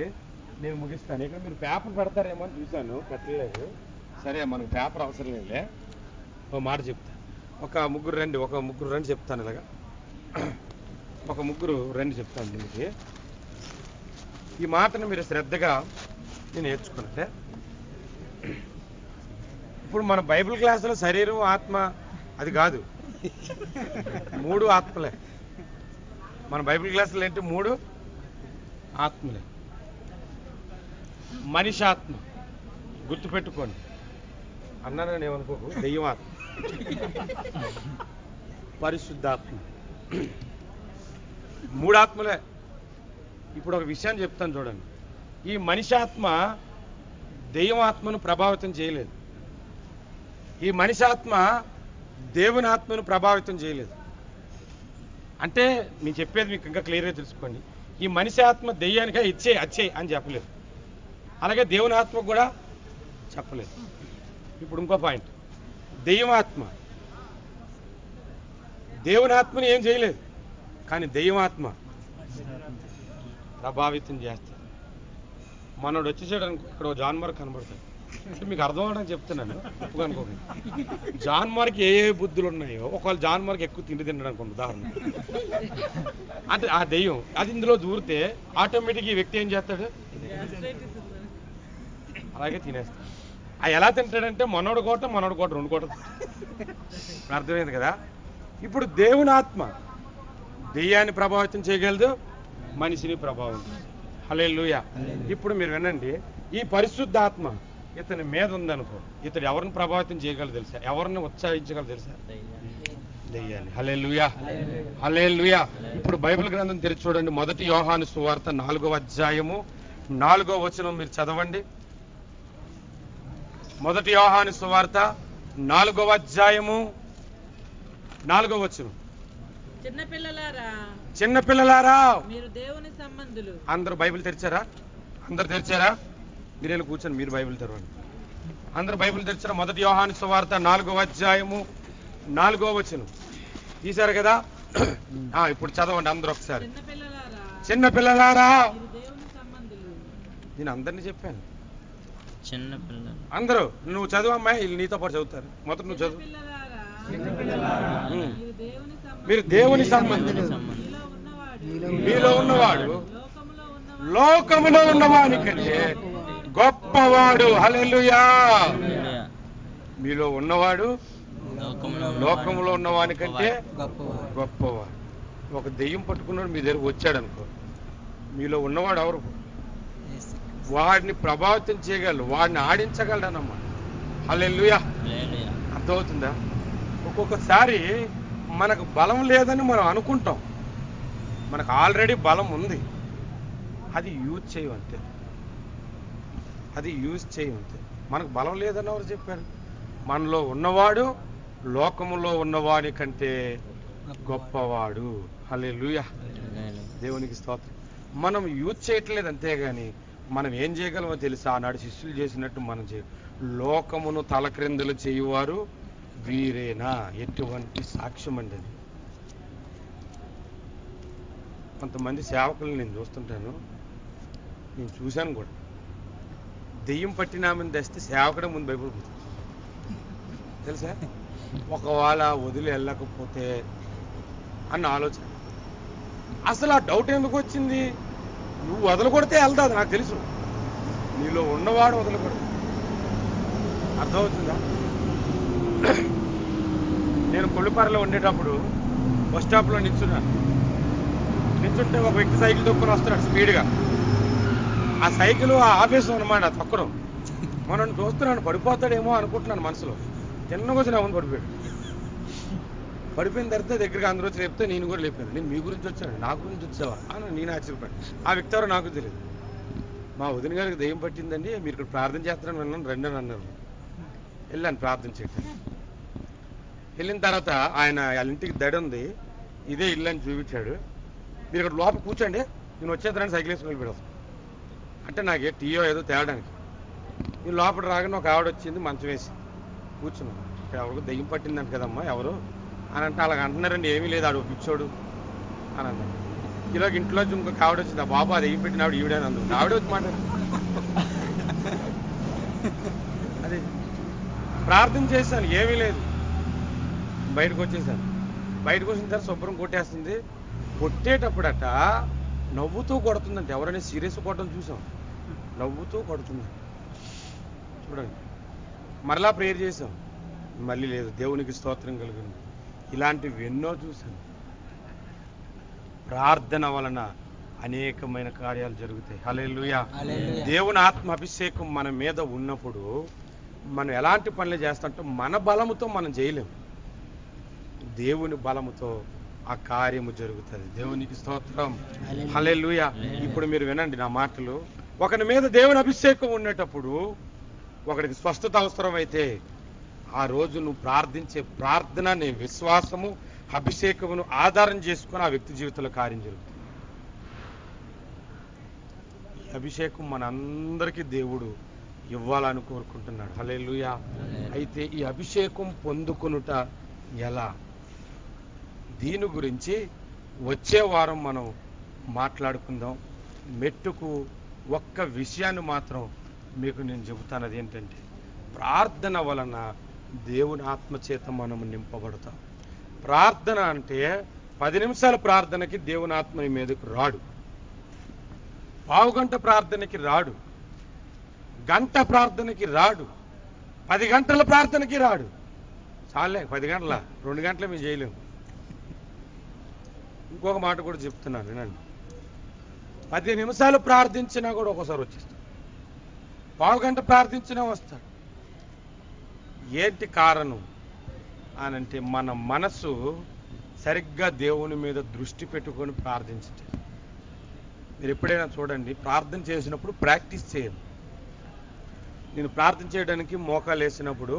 నేను ముగిస్తాను. ఇక్కడ మీరు పేపర్ పెడతారేమో అని చూశాను, పెట్టలేదు. సరే, మనకు పేపర్ అవసరం లేదులే. ఒక మాట చెప్తా. ఒక ముగ్గురు రండి చెప్తాను. ఇలాగా ఒక ముగ్గురు రండి చెప్తాను దీనికి. ఈ మాటను మీరు శ్రద్ధగా నేను నేర్చుకున్నట్టే. ఇప్పుడు మన బైబిల్ క్లాసులో శరీరం, ఆత్మ అది కాదు, 3 ఆత్మలే. మన బైబిల్ క్లాసులో ఏంటి? 3 ఆత్మలే. మనిషి ఆత్మ గుర్తుపెట్టుకోండి, అన్నానని ఏమనుకోకు. దెయ్యం ఆత్మ, పరిశుద్ధాత్మ, 3 ఆత్మలే. ఇప్పుడు ఒక విషయాన్ని చెప్తాను చూడండి. ఈ మనిషి ఆత్మ దెయ్యం ఆత్మను ప్రభావితం చేయలేదు. ఈ మనిషి ఆత్మ దేవుని ఆత్మను ప్రభావితం చేయలేదు. అంటే నేను చెప్పేది మీకు ఇంకా క్లియర్గా తెలుసుకోండి. ఈ మనిషి ఆత్మ దెయ్యానికే అచ్చేయి అని చెప్పలేదు, అలాగే దేవుని ఆత్మకు కూడా చెప్పలేదు. ఇప్పుడు ఇంకో పాయింట్, దెయ్యం ఆత్మ దేవుని ఆత్మని ఏం చేయలేదు, కానీ దెయ్యం ఆత్మ ప్రభావితం చేస్తుంది. మనోడు వచ్చేసాడు అనుకో, ఇక్కడ జాన్మార్క్ కనబడతాడు. మీకు అర్థం అవడానికి చెప్తున్నాను, తప్పుగా అనుకోండి. జాన్మార్కి ఏ బుద్ధులు ఉన్నాయో, ఒకవేళ జాన్మార్క్ ఎక్కువ తిండి అనుకోండి ఉదాహరణ, అంటే ఆ దెయ్యం అది ఇందులో దూరితే ఆటోమేటిక్ ఈ వ్యక్తి ఏం చేస్తాడు? అలాగే తినేస్తాడు. ఆ ఎలా తింటాడంటే మనోడు కోట 2 కోట. అర్థమైంది కదా? ఇప్పుడు దేవుని ఆత్మ దెయ్యాన్ని ప్రభావితం చేయగలదు, మనిషిని ప్రభావితం. హల్లెలూయా. ఇప్పుడు మీరు వినండి, ఈ పరిశుద్ధాత్మ ఇతని మీద ఉందనుకో, ఇతడు ఎవరిని ప్రభావితం చేయగలదు తెలుసా? ఎవరిని ఉత్సాహించగలదు తెలుసా? దెయ్యాన్ని. హల్లెలూయా, హల్లెలూయా. ఇప్పుడు బైబిల్ గ్రంథం తెరిచి చూడండి. 1 యోహాను సువార్త 4వ అధ్యాయము 4వ వచనం మీరు చదవండి. 1 యోహాను సువార్త 4వ అధ్యాయము 4వ వచనం. చిన్నపిల్లలారా మీరు దేవుని సంబంధులు. అందరూ బైబిల్ తెరిచారా? అందరు తెరిచారా? మీరు కూర్చొని మీరు బైబిల్ తెరవండి. అందరు బైబిల్ తెరిచారా? 1 యోహాను సువార్త 4వ అధ్యాయము 4వ వచనం తీశారు కదా? ఇప్పుడు చదవండి అందరూ ఒకసారి. చిన్నపిల్లలారా, నేను అందరినీ చెప్పాను. అందరూ నువ్వు చదువు అమ్మాయి, నీతో పాటు చదువుతారు. మొదటి నువ్వు చదువు. మీరు దేవుని సంబంధులు, మీలో ఉన్నవాడు లోకములో ఉన్నవాని కంటే గొప్పవాడు. హల్లెలూయా. మీలో ఉన్నవాడు లోకములో ఉన్నవాని కంటే గొప్పవాడు. ఒక దెయ్యం పట్టుకున్నాడు మీ దగ్గరకు వచ్చాడు అనుకో, మీలో ఉన్నవాడు ఎవరు? వాడిని ప్రభావితం చేయగలడు, వాడిని ఆడించగలడనమాట. హల్లెలూయా. అర్థమవుతుందా? ఒక్కొక్కసారి మనకు బలం లేదని మనం అనుకుంటాం, మనకు ఆల్రెడీ బలం ఉంది. అది యూజ్ చేయమంతే, మనకు బలం లేదని ఎవరు చెప్పారు? మనలో ఉన్నవాడు లోకములో ఉన్నవాడి కంటే గొప్పవాడు. హల్లెలూయా. దేవునికి స్తోత్రం. మనం యూజ్ చేయట్లేదు, అంతేగాని మనం ఏం చేయగలమో తెలుసా? ఆనాడు శిష్యులు చేసినట్టు మనం లోకమును తలక్రిందులు చేయువారు వీరేనా? ఎటువంటి సాక్ష్యం అండి అది. కొంతమంది సేవకులను నేను చూస్తుంటాను, నేను చూశాను కూడా. దెయ్యం పట్టినామని తెస్తే సేవకుడే ముందు భయపడిపోతుంది తెలుసా? ఒకవేళ వదిలి వెళ్ళకపోతే అన్న ఆలోచన. అసలు ఆ డౌట్ ఎందుకు వచ్చింది? నువ్వు వదలకొడితే వెళ్తాది, నాకు తెలుసు. నీలో ఉన్నవాడు వదలకూడదు. అర్థమవుతుందా? నేను కొల్లిపారలో ఉండేటప్పుడు బస్ స్టాప్లో నిల్చుంటే ఒక వ్యక్తి సైకిల్ తొక్కుని వస్తున్నాడు స్పీడ్గా. ఆ సైకిల్ ఆ ఆఫీసు అనమాట తొక్కడం. మనం చూస్తున్నాను, పడిపోతాడేమో అనుకుంటున్నాను మనసులో. చిన్నగా వచ్చి నా ముందు పడిపోయిన తర్వాత దగ్గరికి అందరూ వచ్చి లేపితే నేను కూడా లేపాను. నేను మీ గురించి వచ్చాను, నా గురించి వచ్చావా అని నేను ఆశ్చర్యపడి. ఆ వ్యక్తి ఎవరో నాకు తెలియదు. మా వదిన గారికి దెయ్యం పట్టిందండి, మీరు ఇక్కడ ప్రార్థన చేస్తారని విన్నాను, రండి అని అన్నారు. వెళ్ళాను ప్రార్థన చేయటానికి. వెళ్ళిన తర్వాత ఆయన వాళ్ళ ఇంటికి దడి ఉంది, ఇదే ఇల్లు అని చూపించాడు. మీరు ఇక్కడ లోపల కూర్చోండి, నేను వచ్చేద్దానని సైకిల్ వేసుకుని వెళ్ళిపోయాను. అంటే నాకే టీయో ఏదో తేవడానికి. నేను లోపల రాగానే ఒక ఆవిడ వచ్చింది, మంచం వేసి కూర్చున్నాను. ఇక్కడ ఎవరికి దెయ్యం పట్టిందంట కదమ్మా ఎవరు అని అంటే అలాగ అంటున్నారండి. ఏమీ లేదు, ఆడు పిచ్చోడు అని అన్నాడు. ఈలోకి ఇంట్లో ఇంకొక ఆవిడ వచ్చింది, ఆ బాబా అది దెయ్యం పెట్టిన ఆవిడ ఈవిడే అని అందుకు ఆవిడే వచ్చి మాట. అది ప్రార్థన చేశాను, ఏమీ లేదు. బయటకు వచ్చేసాను. బయటకు వచ్చిన తర్వాత శుభ్రం కొట్టేస్తుంది. కొట్టేటప్పుడట నవ్వుతూ కొడుతుందంటే, ఎవరైనా సీరియస్ కొట్టడం చూసాం, నవ్వుతూ కొడుతుంది. చూడండి, మరలా ప్రేయర్ చేసాం, మళ్ళీ లేదు. దేవునికి స్తోత్రం కలిగింది. ఇలాంటివి ఎన్నో చూసాను. ప్రార్థన వలన అనేకమైన కార్యాలు జరుగుతాయి. హల్లెలూయా. దేవుని ఆత్మ అభిషేకం మన మీద ఉన్నప్పుడు మనం ఎలాంటి పనులు చేస్తామంటే మన బలముతో మనం చేయలేము, దేవుని బలముతో ఆ కార్యము జరుగుతుంది. దేవునికి స్తోత్రం. హల్లెలూయా. ఇప్పుడు మీరు వినండి నా మాటలు. ఒకరి మీద దేవుని అభిషేకం ఉండేటప్పుడు ఒకరికి స్వస్థత అవసరమైతే ఆ రోజు నువ్వు ప్రార్థించే ప్రార్థన నీ విశ్వాసము అభిషేకమును ఆధారం చేసుకుని ఆ వ్యక్తి జీవితంలో కార్యం జరుగుతుంది. ఈ అభిషేకం మనందరికీ దేవుడు ఇవ్వాలని కోరుకుంటున్నాడు. హల్లెలూయా. అయితే ఈ అభిషేకం పొందుకొనుట ఎలా, దీని గురించి వచ్చే వారం మనం మాట్లాడుకుందాం. మెట్టుకు ఒక్క విషయాన్ని మాత్రం మీకు నేను చెబుతాను. అదేంటంటే, ప్రార్థన వలన దేవుని ఆత్మచేత మనము నింపబడతాం. ప్రార్థన అంటే 10 నిమిషాల ప్రార్థనకి దేవుని ఆత్మ నీ మీదకు రాడు, పావుగంట ప్రార్థనకి రాడు, గంట ప్రార్థనకి రాడు, 10 గంటల ప్రార్థనకి రాడు. చాలే 10 గంటల 2 గంటలు మేము చేయలేము. ఇంకొక మాట కూడా చెప్తున్నాను వినండి. 10 నిమిషాలు ప్రార్థించినా కూడా ఒకసారి వచ్చేస్తాడు, పావుగంట ప్రార్థించినా వస్తాడు. ఏంటి కారణం అనంటే, మన మనసు సరిగ్గా దేవుని మీద దృష్టి పెట్టుకొని ప్రార్థించటం. మీరు ఎప్పుడైనా చూడండి, ప్రార్థన చేసినప్పుడు ప్రాక్టీస్ చేయండి. నేను ప్రార్థన చేయడానికి మోకాలు వేసినప్పుడు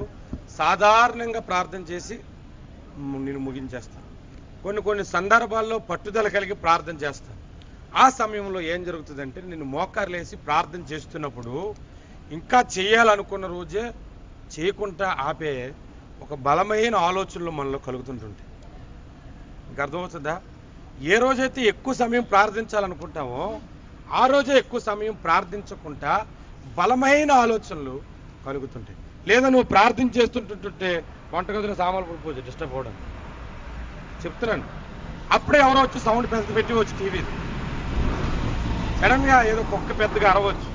సాధారణంగా ప్రార్థన చేసి నేను ముగించేస్తాను. కొన్ని సందర్భాల్లో పట్టుదల కలిగి ప్రార్థన చేస్తాను. ఆ సమయంలో ఏం జరుగుతుందంటే, నేను మోకాలు వేసి ప్రార్థన చేస్తున్నప్పుడు ఇంకా చేయాలనుకున్న రోజే చేయకుండా ఆపే ఒక బలమైన ఆలోచనలు మనలో కలుగుతుంటుంటాయి. మీకు అర్థమవుతుందా? ఏ రోజైతే ఎక్కువ సమయం ప్రార్థించాలనుకుంటామో ఆ రోజే ఎక్కువ సమయం ప్రార్థించకుండా బలమైన ఆలోచనలు కలుగుతుంటాయి. లేదా నువ్వు ప్రార్థన చేస్తుంటుంటే వంటగదిలో సామాన్లు పడిపోవచ్చు, డిస్టర్బ్ అవ్వడం చెప్తున్నాను. అప్పుడే ఎవరో వచ్చి సౌండ్ పెద్ద పెట్టి వచ్చి టీవీ సడన్గా ఏదో కుక్క పెద్దగా అరవచ్చు.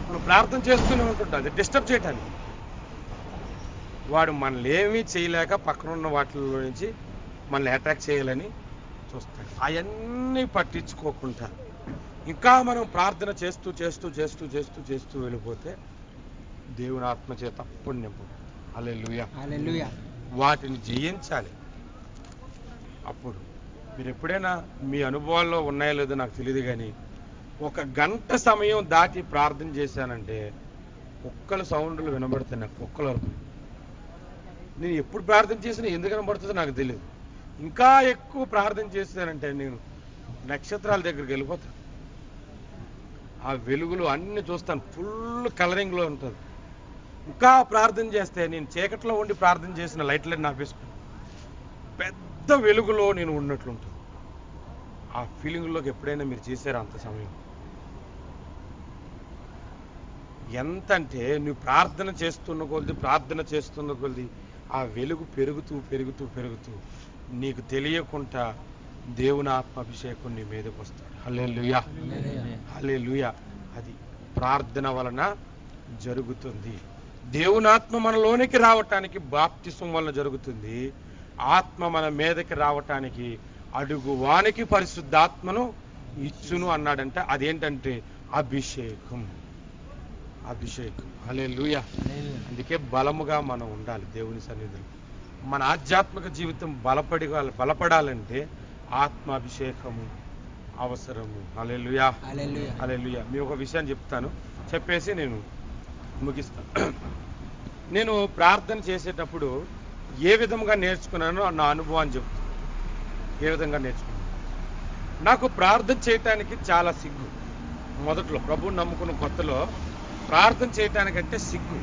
మనం ప్రార్థన చేస్తూనే ఉంటుంటాం, అది డిస్టర్బ్ చేయటానికి. వాడు మనల్ని ఏమీ చేయలేక పక్కనున్న వాటిల్లో నుంచి మనల్ని అటాక్ చేయాలని చూస్తాడు. అవన్నీ పట్టించుకోకుండా ఇంకా మనం ప్రార్థన చేస్తూ చేస్తూ చేస్తూ చేస్తూ చేస్తూ వెళ్ళిపోతే దేవుని ఆత్మచేత అప్పుడు నింపు. హల్లెలూయా. హల్లెలూయా. వాటిని జయించాలి. అప్పుడు మీరు ఎప్పుడైనా మీ అనుభవాల్లో ఉన్నాయో లేదో నాకు తెలియదు, కానీ 1 గంట సమయం దాటి ప్రార్థన చేశానంటే కుక్కల సౌండ్లు వినబడుతున్నాయి. కుక్కల వరకు నేను ఎప్పుడు ప్రార్థన చేసినా ఎందుకు వినబడుతుందో నాకు తెలియదు. ఇంకా ఎక్కువ ప్రార్థన చేశానంటే నేను నక్షత్రాల దగ్గరికి వెళ్ళిపోతాను. ఆ వెలుగులు అన్ని చూస్తాను, ఫుల్ కలరింగ్లో ఉంటుంది. ఇంకా ప్రార్థన చేస్తే నేను చీకట్లో ఉండి ప్రార్థన చేసిన లైట్లన్నీ ఆపేసుకుని పెద్ద వెలుగులో నేను ఉన్నట్లుంటుంది. ఆ ఫీలింగ్లోకి ఎప్పుడైనా మీరు చేశారా అంత సమయం? ఎంత అంటే నువ్వు ప్రార్థన చేస్తున్న కొద్ది ఆ వెలుగు పెరుగుతూ పెరుగుతూ పెరుగుతూ నీకు తెలియకుండా దేవుని ఆత్మాభిషేకం నీ మీదకి వస్తాడు. హల్లెలూయా, హల్లెలూయా. అది ప్రార్థన వలన జరుగుతుంది. దేవుని ఆత్మ మనలోనికి రావటానికి బాప్తిసం వలన జరుగుతుంది. ఆత్మ మన మీదకి రావటానికి అడుగువానికి పరిశుద్ధాత్మను ఇచ్చును అన్నాడంటే అదేంటంటే అభిషేకం. అభిషేకం. హల్లెలూయా. అందుకే బలముగా మనం ఉండాలి దేవుని సన్నిధిలో. మన ఆధ్యాత్మిక జీవితం బలపడాలంటే ఆత్మాభిషేకము అవసరము. హల్లెలూయా, హల్లెలూయా. మీ ఒక విషయం చెప్తాను, చెప్పేసి నేను ముగిస్తాను. నేను ప్రార్థన చేసేటప్పుడు ఏ విధంగా నేర్చుకున్నానో నా అనుభవాన్ని చెప్తాను. ఏ విధంగా నేర్చుకున్నాను? నాకు ప్రార్థన చేయటానికి చాలా సిగ్గు. మొదట్లో ప్రభువుని నమ్ముకున్న కొత్తలో ప్రార్థన చేయటానికంటే సిగ్గు.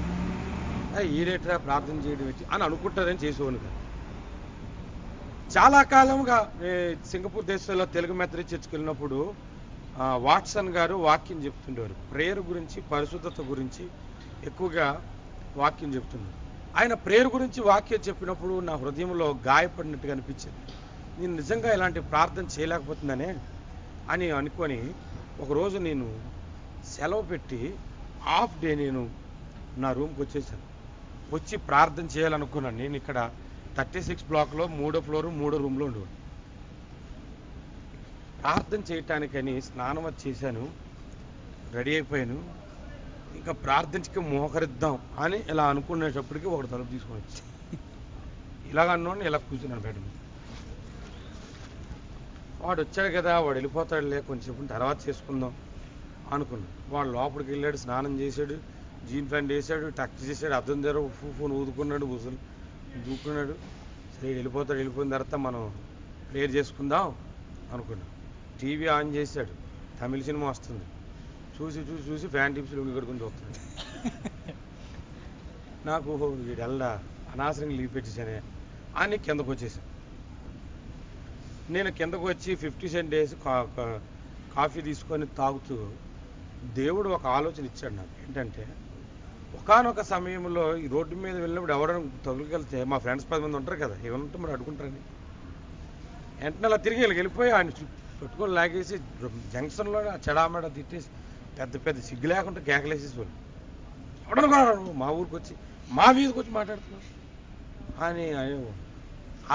ఈడేట్రా ప్రార్థన చేయడం ఏంటి అని అనుకుంటారని చేసేవాను కదా. చాలా కాలంగా సింగపూర్ దేశంలో తెలుగు మెథడిస్ట్ చర్చ్కి వెళ్ళినప్పుడు వాట్సన్ గారు వాక్యం చెప్తుండేవారు. ప్రేయర్ గురించి, పరిశుద్ధత గురించి ఎక్కువగా వాక్యం చెప్తున్నారు. ఆయన ప్రేయర్ గురించి వాక్యం చెప్పినప్పుడు నా హృదయంలో గాయపడినట్టుగా అనిపించింది. నేను నిజంగా ఇలాంటి ప్రార్థన చేయలేకపోతుందనే అని అనుకొని ఒకరోజు నేను సెలవు పెట్టి హాఫ్ డే నేను నా రూమ్కి వచ్చేసాను. వచ్చి ప్రార్థన చేయాలనుకున్నాను. నేను ఇక్కడ 36 బ్లాక్లో 3వ ఫ్లోర్ 3వ రూమ్లో ఉండేవాడు. ప్రార్థన చేయటానికని స్నానం చేశాను, రెడీ అయిపోయాను. ఇంకా ప్రార్థించక మోకరిద్దాం అని ఇలా అనుకునేటప్పటికి ఒకటి తలుపు తీసుకొని వచ్చి ఇలాగన్నోని ఇలా కూర్చున్నాను బయట. వాడు వచ్చాడు కదా, వాడు వెళ్ళిపోతాడులే, కొంచెం తర్వాత చేసుకుందాం అనుకున్నాను. వాడు లోపలికి వెళ్ళాడు, స్నానం చేశాడు, జీన్ ప్యాంట్ వేసాడు, టక్ చేశాడు, అద్దం దగ్గర ఫోన్ ఊదుకున్నాడు, బుసలు దూకున్నాడు. సరే వెళ్ళిపోతాడు, వెళ్ళిపోయిన తర్వాత మనం ప్రేయర్ చేసుకుందాం అనుకున్నాం. టీవీ ఆన్ చేశాడు, తమిళ సినిమా వస్తుంది. చూసి చూసి చూసి ఫ్యాన్ టిప్స్ లొంగి కడుకుని చూస్తున్నాడు. నాకు వీడు వెళ్ళా అనవసరంగా లీవ్ పెట్టేశానే అని కిందకు వచ్చేసాను. నేను కిందకు వచ్చి 50 సెంట్ వేసి కాఫీ తీసుకొని తాగుతూ దేవుడు ఒక ఆలోచన ఇచ్చాడు నాకు. ఏంటంటే ఒకానొక సమయంలో ఈ రోడ్డు మీద వెళ్ళినప్పుడు ఎవరైనా తగులుకెళ్తే మా ఫ్రెండ్స్ 10 మంది ఉంటారు కదా, ఏమంటే మరి అడుగుంటారని వెంటనే అలా తిరిగి వెళ్ళిపోయి ఆయన పెట్టుకొని లాగేసి జంక్షన్లో చెడామెడ తిట్టేసి పెద్ద పెద్ద సిగ్గు లేకుండా కేకలేసేసి వాళ్ళు ఎవడనుకున్నాడు మా ఊరికి వచ్చి మా వీధికి వచ్చి మాట్లాడుతున్నాం అని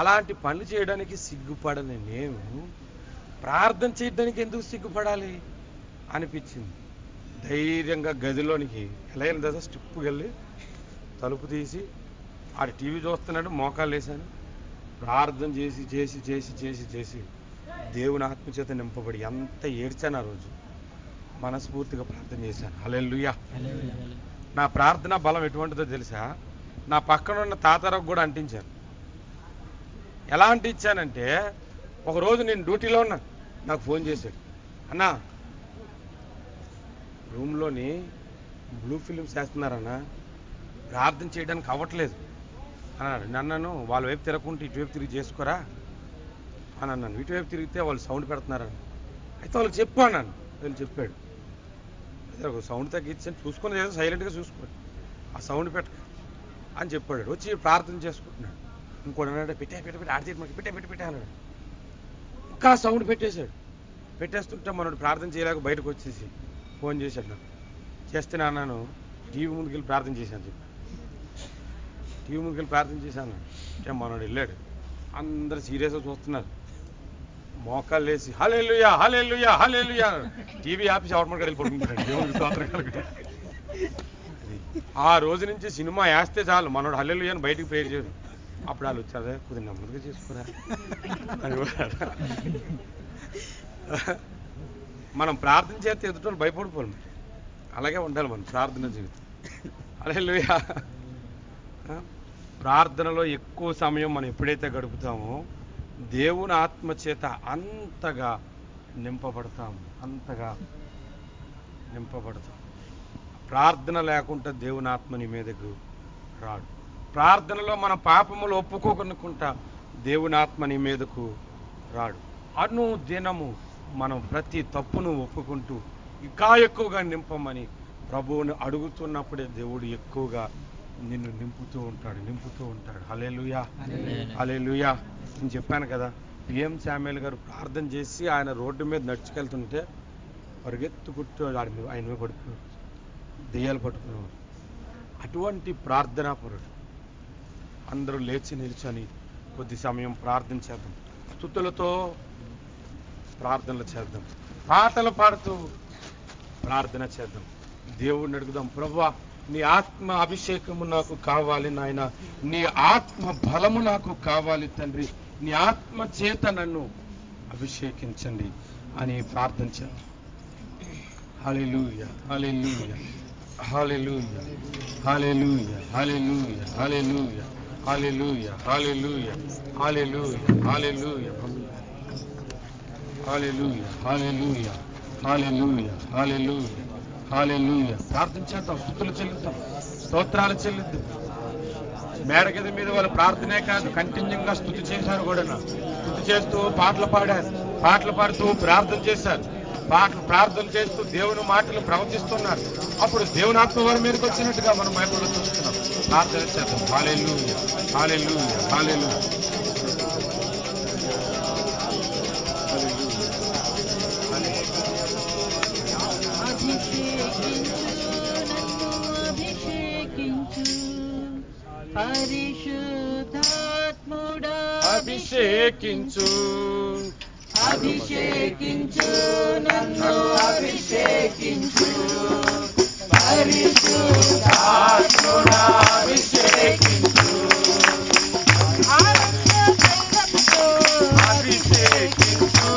అలాంటి పనులు చేయడానికి సిగ్గుపడని నేను ప్రార్థన చేయడానికి ఎందుకు సిగ్గుపడాలి అనిపించింది. ధైర్యంగా గదిలోనికి ఎలా వెళ్ళిన తర్వాత స్టిప్పుకి వెళ్ళి తలుపు తీసి ఆడ టీవీ చూస్తున్నాడు, మోకాళ్ళు వేసాను, ప్రార్థన చేసి చేసి చేసి చేసి చేసి దేవుని ఆత్మచేత నింపబడి ఎంత ఏడ్చాను. ఆ రోజు మనస్ఫూర్తిగా ప్రార్థన చేశాను. హల్లెలూయా. నా ప్రార్థన బలం ఎటువంటిదో తెలుసా? నా పక్కన ఉన్న తాతారావు కూడా అంటించాను. ఎలా అంటించానంటే ఒకరోజు నేను డ్యూటీలో ఉన్నా, నాకు ఫోన్ చేశాడు, అన్నా రూమ్లోని బ్లూ ఫిలిమ్స్ వేస్తున్నారన్నా, ప్రార్థన చేయడానికి అవ్వట్లేదు అన్నాడు. నన్ను వాళ్ళ వైపు తిరగకుంటే ఇటువైపు తిరిగి చేసుకోరా అని అన్నాను. ఇటువైపు తిరిగితే వాళ్ళు సౌండ్ పెడుతున్నారని. అయితే వాళ్ళకి చెప్పు అన్నాను. వీళ్ళు చెప్పాడు, అదే ఒక సౌండ్ తగ్గించని చూసుకుని ఏదో సైలెంట్గా చూసుకోండి, ఆ సౌండ్ పెట్టక అని చెప్పాడు. వచ్చి ప్రార్థన చేసుకుంటున్నాడు. ఇంకోటి అన్నాడు, పెట్టే పెట్టే పెట్టే ఆడితే మనకి పెట్టే పెట్టే పెట్టే అన్నాడు. ఇంకా సౌండ్ పెట్టేశాడు. పెట్టేస్తుంటే మనోడు ప్రార్థన చేయలేక బయటకు వచ్చేసి ఫోన్ చేశాడు నాకు. చేస్తే అన్నాను టీవీ ముందుకు వెళ్ళి ప్రార్థన చేశాను చెప్పి టీవీ ముందుకు వెళ్ళి ప్రార్థన చేశాను అంటే మనోడు వెళ్ళాడు. అందరు సీరియస్గా చూస్తున్నారు, మోకాళ్ళు వేసి హల్లెలూయా హల్లెలూయా హల్లెలూయా టీవీ ఆఫీస్ అవడం వెళ్ళిపోతున్నాడు. ఆ రోజు నుంచి సినిమా వేస్తే చాలు మనోడు హల్లెలూయా అని బయటికి ప్రేర్ చేయడు. అప్పుడు వాళ్ళు వచ్చారు, కొద్దిగా నెమ్మదిగా చేసుకోరా అని. మనం ప్రార్థన చేస్తే ఎదుటి భయపడిపోవాలి, అలాగే ఉండాలి మన ప్రార్థన జీవితం. హల్లెలూయా. ప్రార్థనలో ఎక్కువ సమయం మనం ఎప్పుడైతే గడుపుతామో దేవుని ఆత్మ చేత అంతగా నింపబడతాము, అంతగా నింపబడతావు. ప్రార్థన లేకుండా దేవుని ఆత్మ నీ మీదకు రాడు. ప్రార్థనలో మన పాపములు ఒప్పుకోనుకుంటా దేవుని ఆత్మ నీ మీదకు రాడు. దినము మనం ప్రతి తప్పును ఒప్పుకుంటూ ఇంకా ఎక్కువగా నింపమని ప్రభువుని అడుగుతున్నప్పుడే దేవుడు ఎక్కువగా నిన్ను నింపుతూ ఉంటాడు. హల్లెలూయా, హల్లెలూయా. నేను చెప్పాను కదా, పిఎం శామ్యూల్ గారు ప్రార్థన చేసి ఆయన రోడ్డు మీద నడుచుకెళ్తుంటే పరిగెత్తుకుంటూ ఆయన మీద పడుకున్నాడు, దెయ్యాలు పట్టుకున్నాడు. అటువంటి ప్రార్థనాపరుడు. అందరూ లేచి నిల్చొని కొద్ది సమయం ప్రార్థన చేద్దాం, స్తుతులతో ప్రార్థనలు చేద్దాం, పాటలు పాడుతూ ప్రార్థన చేద్దాం. దేవుడిని అడుగుదాం, ప్రభువా నీ ఆత్మ అభిషేకము నాకు కావాలి నాయన, నీ ఆత్మ బలము నాకు కావాలి తండ్రి, నీ ఆత్మ చేత నన్ను అభిషేకించండి అని ప్రార్థన చేద్దాం. హల్లెలూయా, హల్లెలూయా, హల్లెలూయా, హల్లెలూయా, హల్లెలూయా, హల్లెలూయా, హల్లెలూయా, హల్లెలూయా, హల్లెలూయా, హల్లెలూయా, హల్లెలూయా, హల్లెలూయా, హల్లెలూయా, హల్లెలూయా, హల్లెలూయా. ప్రార్థన చేద్దాం, స్తుతులు చెల్లిద్దాం, స్తోత్రాలు చెల్లిద్దాం. మేడగది మీద వాళ్ళు ప్రార్థనే కాదు, కంటిన్యూగా స్తుతి చేశారు కూడా. స్తుతి చేస్తూ పాటలు పాడారు, పాటలు పాడుతూ ప్రార్థన చేశారు, ప్రార్థన చేస్తూ దేవుని మాటలు ప్రవచిస్తున్నారు. అప్పుడు దేవుని ఆత్మ వారి మీదకి వచ్చినట్టుగా మనం బైబిల్లో చూస్తున్నాం. ప్రార్థన చేద్దాం. హల్లెలూయా, హల్లెలూయా, హల్లెలూయా. పరిశుద్ధాత్ముడా అభిషేకించు, అభిషేకించు, నన్ను అభిషేకించు. పరిశుద్ధాత్ముడా అభిషేకించు, ఆనంద తైలంతో అభిషేకించు,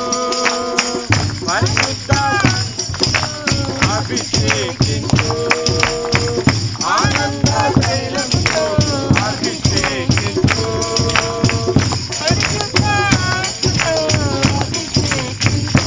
పరిశుద్ధ అభిషేకించు, ఆనంద తైలంతో అభిషేకించు, పరిశుద్ధాత్మతో అభిషేకించు.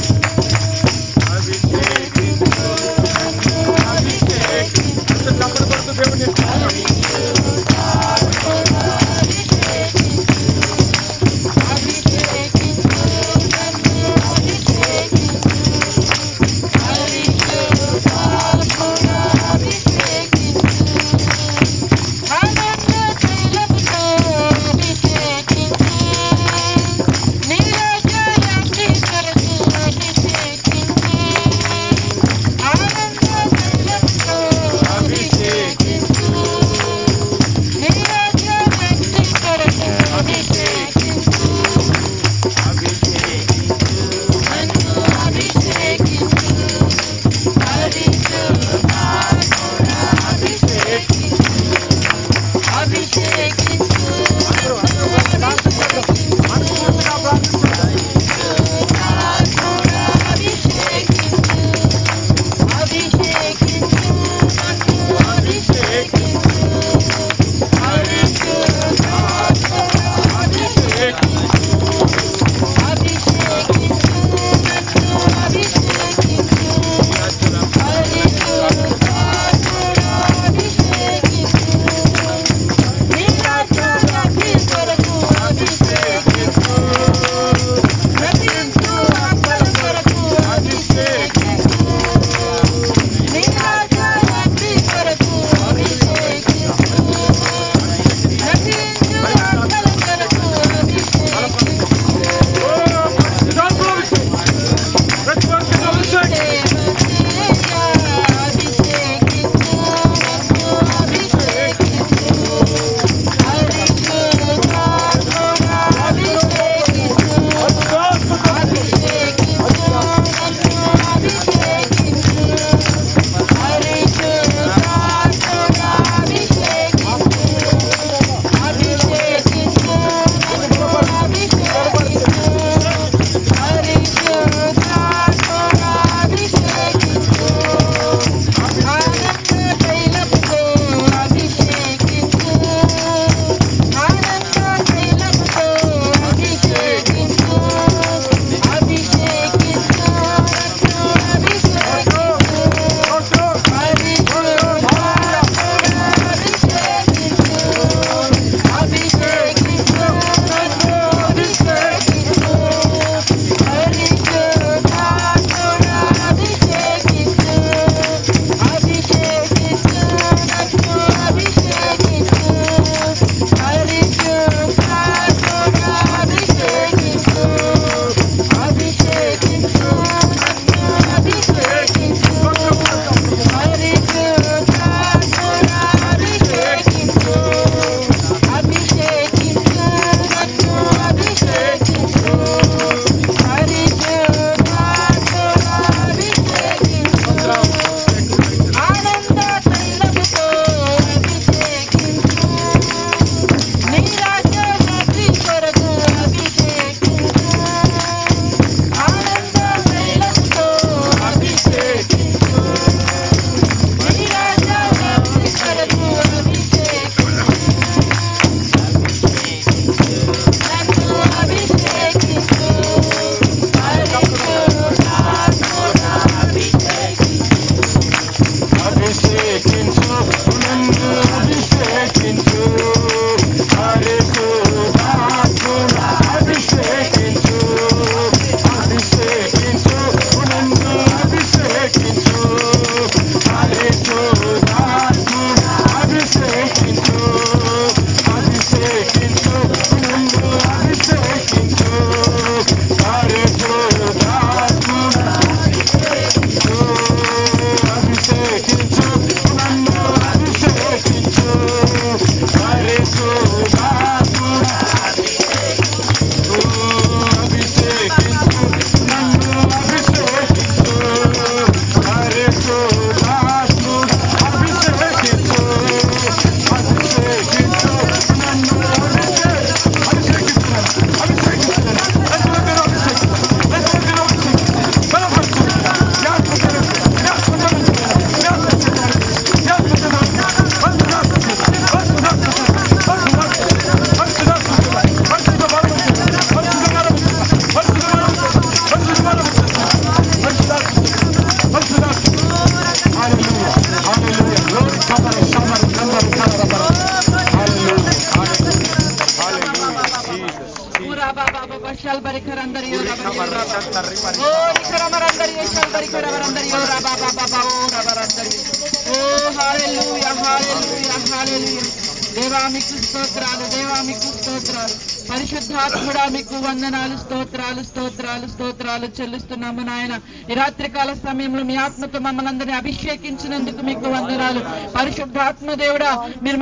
దేవా మీకు స్తోత్రాలు, దేవా మీకు స్తోత్రాలు. పరిశుద్ధాత్ముడా మీకు వందనాలు, స్తోత్రాలు స్తోత్రాలు స్తోత్రాలు చెల్లిస్తున్నాము నాయన. ఈ రాత్రికాల సమయంలో మీ ఆత్మతో మమ్మల్ని అందరినీ అభిషేకించినందుకు మీకు వందనాలు. పరిశుద్ధాత్మ దేవుడా మీరు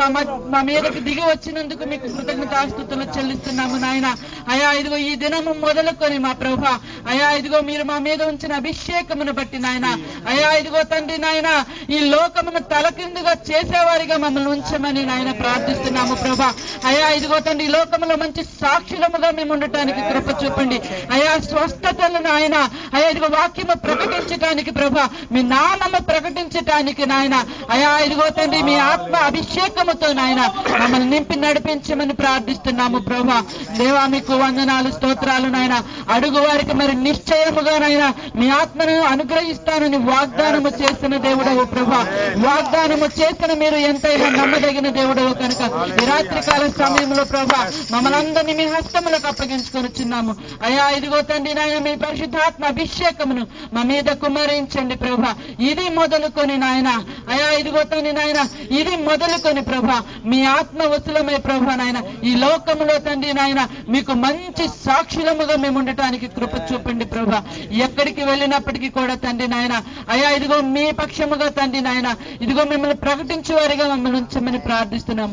మా మీదకి దిగి వచ్చినందుకు మీకు కృతజ్ఞతాస్తుతులు చెల్లిస్తున్నాము నాయన. అయా ఇదిగో ఈ దినము మొదలుకొని మా ప్రభా, అయా ఇదిగో మీరు మా మీద ఉంచిన అభిషేకమును బట్టి నాయన, అయా ఇదిగో తండ్రి నాయన ఈ లోకమును తలకిందుగా చేసేవారిగా మమ్మల్ని ఉంచమని నాయన ప్రార్థిస్తున్నాము ప్రభా. అయా ఇదిగో తండ్రి ఈ లోకములో మంచి సాక్షులముగా మేము ఉండటానికి కృప చూపండి అయా. స్వస్థతలను ఆయన అయా ఇదిగో వాక్యము ప్రకటించటానికి ప్రభా, మీ నామము ప్రకటించటానికి నాయన, అయా ఇదిగో తండ్రి మీ ఆత్మ అభిషేకముతో నాయన మమ్మల్ని నింపి నడిపించమని ప్రార్థిస్తున్నాము ప్రభా. దేవా మీకు వందనాలు, స్తోత్రాలు నాయన. అడుగు వారికి మరి నిశ్చయముగా నాయన మీ ఆత్మను అనుగ్రహిస్తానని వాగ్దానము చేసిన దేవుడవు ప్రభా. వాగ్దానము చేసిన మీరు ఎంతైనా నమ్మదగిన దేవుడవు కనుక ఈ రాత్రికాల సమయంలో ప్రభా మమ్మల్ని అందరినీ మీ హస్తములకు అప్పగించుకొని చిన్నాము అయా. ఇదిగో తండ్రి నాయన మీ పరిశుద్ధాత్మ అభిషేకమును మా మీద కుమరించండి ప్రభా. ఇది మొదలుకొని నాయన, అయా ఇదిగో తండ్రి నాయన ఇది మొదలుకొని ప్రభా మీ ఆత్మ వసులమై ప్రభా నాయన ఈ లోకములో తండ్రి నాయన మీకు మంచి సాక్షులముగా మేము ఉండటానికి కృప చూపండి ప్రభా. ఎక్కడికి వెళ్ళినప్పటికీ కూడా తండ్రి నాయన, అయా ఇదిగో మీ పక్షముగా తండ్రి నాయన ఇదిగో మిమ్మల్ని ప్రకటించే వారిగా మమ్మల్ని ఉంచమని ప్రార్థిస్తున్నాం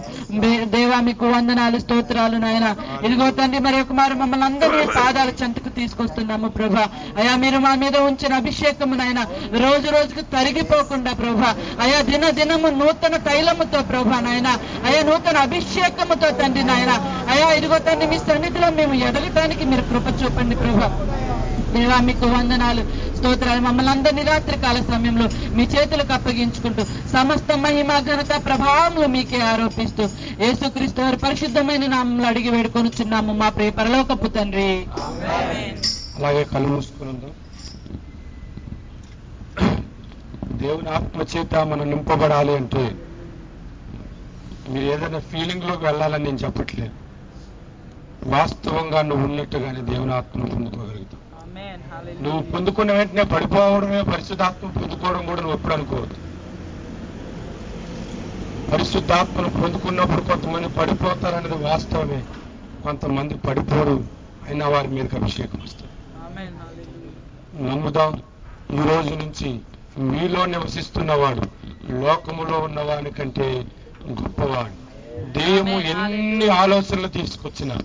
దేవా. మీకు వందనాలు, స్తోత్రాలు నాయన. ఇదిగో తండ్రి మరి ఒక మారు మమ్మల్ని అందరినీ పాదాల చెంతకు తీసుకొస్తున్నాము ప్రభా. అయా మీరు మా మీద ఉంచిన అభిషేకము నాయన రోజు రోజుకు తరిగిపోకుండా ప్రభా, అయా దిన దినము నూతన తైలముతో ప్రభా నాయన, అయా నూతన అభిషేకముతో తండ్రి నాయన, అయా ఇదిగో తండ్రి మీ సన్నిధిలో మేము ఎదగటానికి మీరు కృప చూపండి ప్రభా. దేవా మీకు వందనాలు, స్తోత్రాలు. మమ్మల్ని అందరినీ రాత్రికాల సమయంలో మీ చేతులకు అప్పగించుకుంటూ సమస్త మహిమ ఘనత ప్రభావములు మీకే ఆరోపిస్తూ యేసుక్రీస్తు వారి పరిశుద్ధమైన నామములో అడిగి వేడుకొనుచున్నాము మా ప్రియ పరలోకపు తండ్రి. అలాగే కళ్ళు మూసుకుని దేవుని ఆత్మ చేత మనం నింపబడాలి అంటే మీరు ఏదైనా ఫీలింగ్ లోకి వెళ్ళాలని నేను చెప్పట్లేదు. వాస్తవంగా నువ్వు ఉన్నట్టుగానే దేవుని ఆత్మను పొందుకోగలుగుతావు. నువ్వు పొందుకున్న వెంటనే పడిపోవడమే పరిశుద్ధాత్మ పొందుకోవడం కూడా నువ్వు ఎప్పుడు అనుకోవద్దు. పరిశుద్ధాత్మను పొందుకున్నప్పుడు కొంతమంది పడిపోతారనేది వాస్తవమే, కొంతమంది పడిపోరు, అయినా వారి మీదకి అభిషేకం వస్తుంది. నమ్ముదాం. ఈ రోజు నుంచి మీలో నివసిస్తున్నవాడు లోకములో ఉన్నవాని కంటే గొప్పవాడు. దెయ్యము ఎన్ని ఆలోచనలు తీసుకొచ్చినా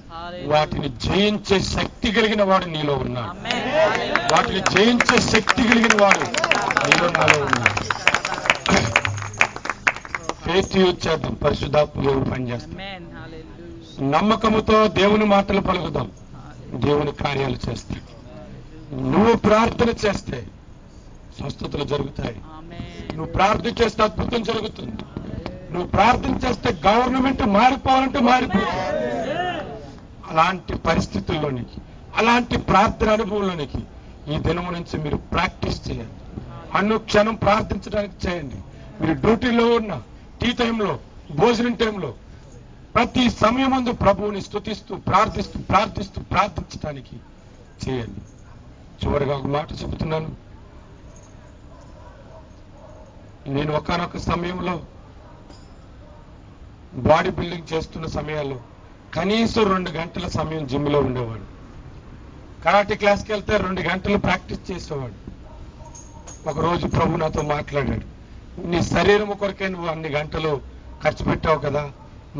వాటిని జయించే శక్తి కలిగిన వాడు నీలో ఉన్నాడు. వాటిని జయించే శక్తి కలిగిన వాడు నీలో నాలో ఉన్నాడు. ఫెయిత్ యూజ్ చేద్దాం, పరిశుద్ధాత్మ దేవుడు పనిచేస్తాం. నమ్మకముతో దేవుని మాటలు పలుకుదాం, దేవుని కార్యాలు చేస్తాడు. నువ్వు ప్రార్థన చేస్తే స్వస్థతలు జరుగుతాయి. నువ్వు ప్రార్థన చేస్తే అద్భుతం జరుగుతుంది. నువ్వు ప్రార్థన చేస్తే గవర్నమెంట్ మారిపోవాలంటే మారిపోతుంది. అలాంటి పరిస్థితుల్లోనికి, అలాంటి ప్రార్థన అనుభవంలోనికి ఈ దినము నుంచి మీరు ప్రాక్టీస్ చేయండి. అనుక్షణం ప్రార్థించడానికి చేయండి. మీరు డ్యూటీలో ఉన్న, టీ టైంలో, భోజనం టైంలో, ప్రతి సమయమందు ప్రభువుని స్తుతిస్తూ ప్రార్థించడానికి చేయండి. చివరిగా ఒక మాట చెబుతున్నాను. నేను ఒకానొక సమయంలో బాడీ బిల్డింగ్ చేస్తున్న సమయాల్లో కనీసం 2 గంటల సమయం జిమ్లో ఉండేవాడు. కరాటే క్లాస్కి వెళ్తే 2 గంటలు ప్రాక్టీస్ చేసేవాడు. ఒకరోజు ప్రభు నాతో మాట్లాడాడు, నీ శరీరం కొరకే నువ్వు అన్ని గంటలు ఖర్చు పెట్టావు కదా,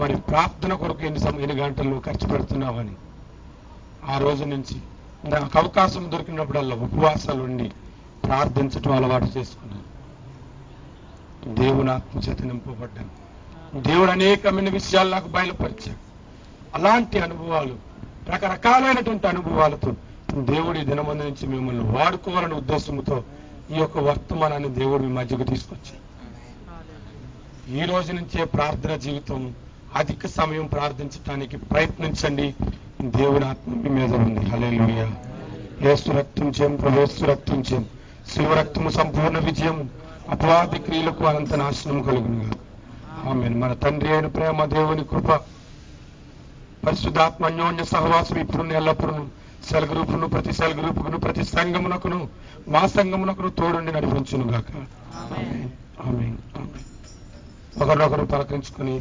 మరి ప్రార్థన కొరకు ఎన్ని గంటలు ఖర్చు పెడుతున్నావని. ఆ రోజు నుంచి నాకు అవకాశం దొరికినప్పుడల్లా ఉపవాసాలు ఉండి ప్రార్థించడం అలవాటు చేసుకున్నాను. దేవుని ఆత్మచేత నింపబడ్డాను. దేవుడు అనేకమైన విషయాలు నాకు బయలుపరిచాడు. అలాంటి అనుభవాలు, రకరకాలైనటువంటి అనుభవాలతో దేవుడి దినమందు నుంచి మిమ్మల్ని వాడుకోవాలనే ఉద్దేశంతో ఈ యొక్క వర్తమానాన్ని దేవుడు మీ మధ్యకు తీసుకొచ్చాడు. ఈ రోజు నుంచే ప్రార్థన జీవితం, అధిక సమయం ప్రార్థించడానికి ప్రయత్నించండి. దేవుని ఆత్మ మీ మీద ఉంది. హల్లెలూయా. యేసు రక్తం చేయం, యేసు రక్తం చేయం, శివ రక్తము సంపూర్ణ విజయం, అపవాది క్రియలకు అనంత నాశనం కలుగునుగా. ఆమేన్. మన తండ్రి అయిన ప్రేమ, దేవుని కృప, పరిశుద్ధాత్మ అన్యోన్య సహవాసం ఇప్పుడు ఎల్లప్పుడూ సెల్ గ్రూపును, ప్రతి సెల్ గ్రూపును, ప్రతి సంఘమునకును, మా సంఘమునకును తోడుండి నడిపించును గాక. ఆమేన్. ఆమేన్. ఆమేన్. ఒకరినొకరు పలకరించుకొని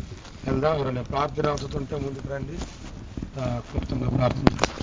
వెళ్దాం. ఎవరైనా ప్రార్థన అవుతుంటే ముందుకు రండి. క్లుప్తంగా ప్రార్థన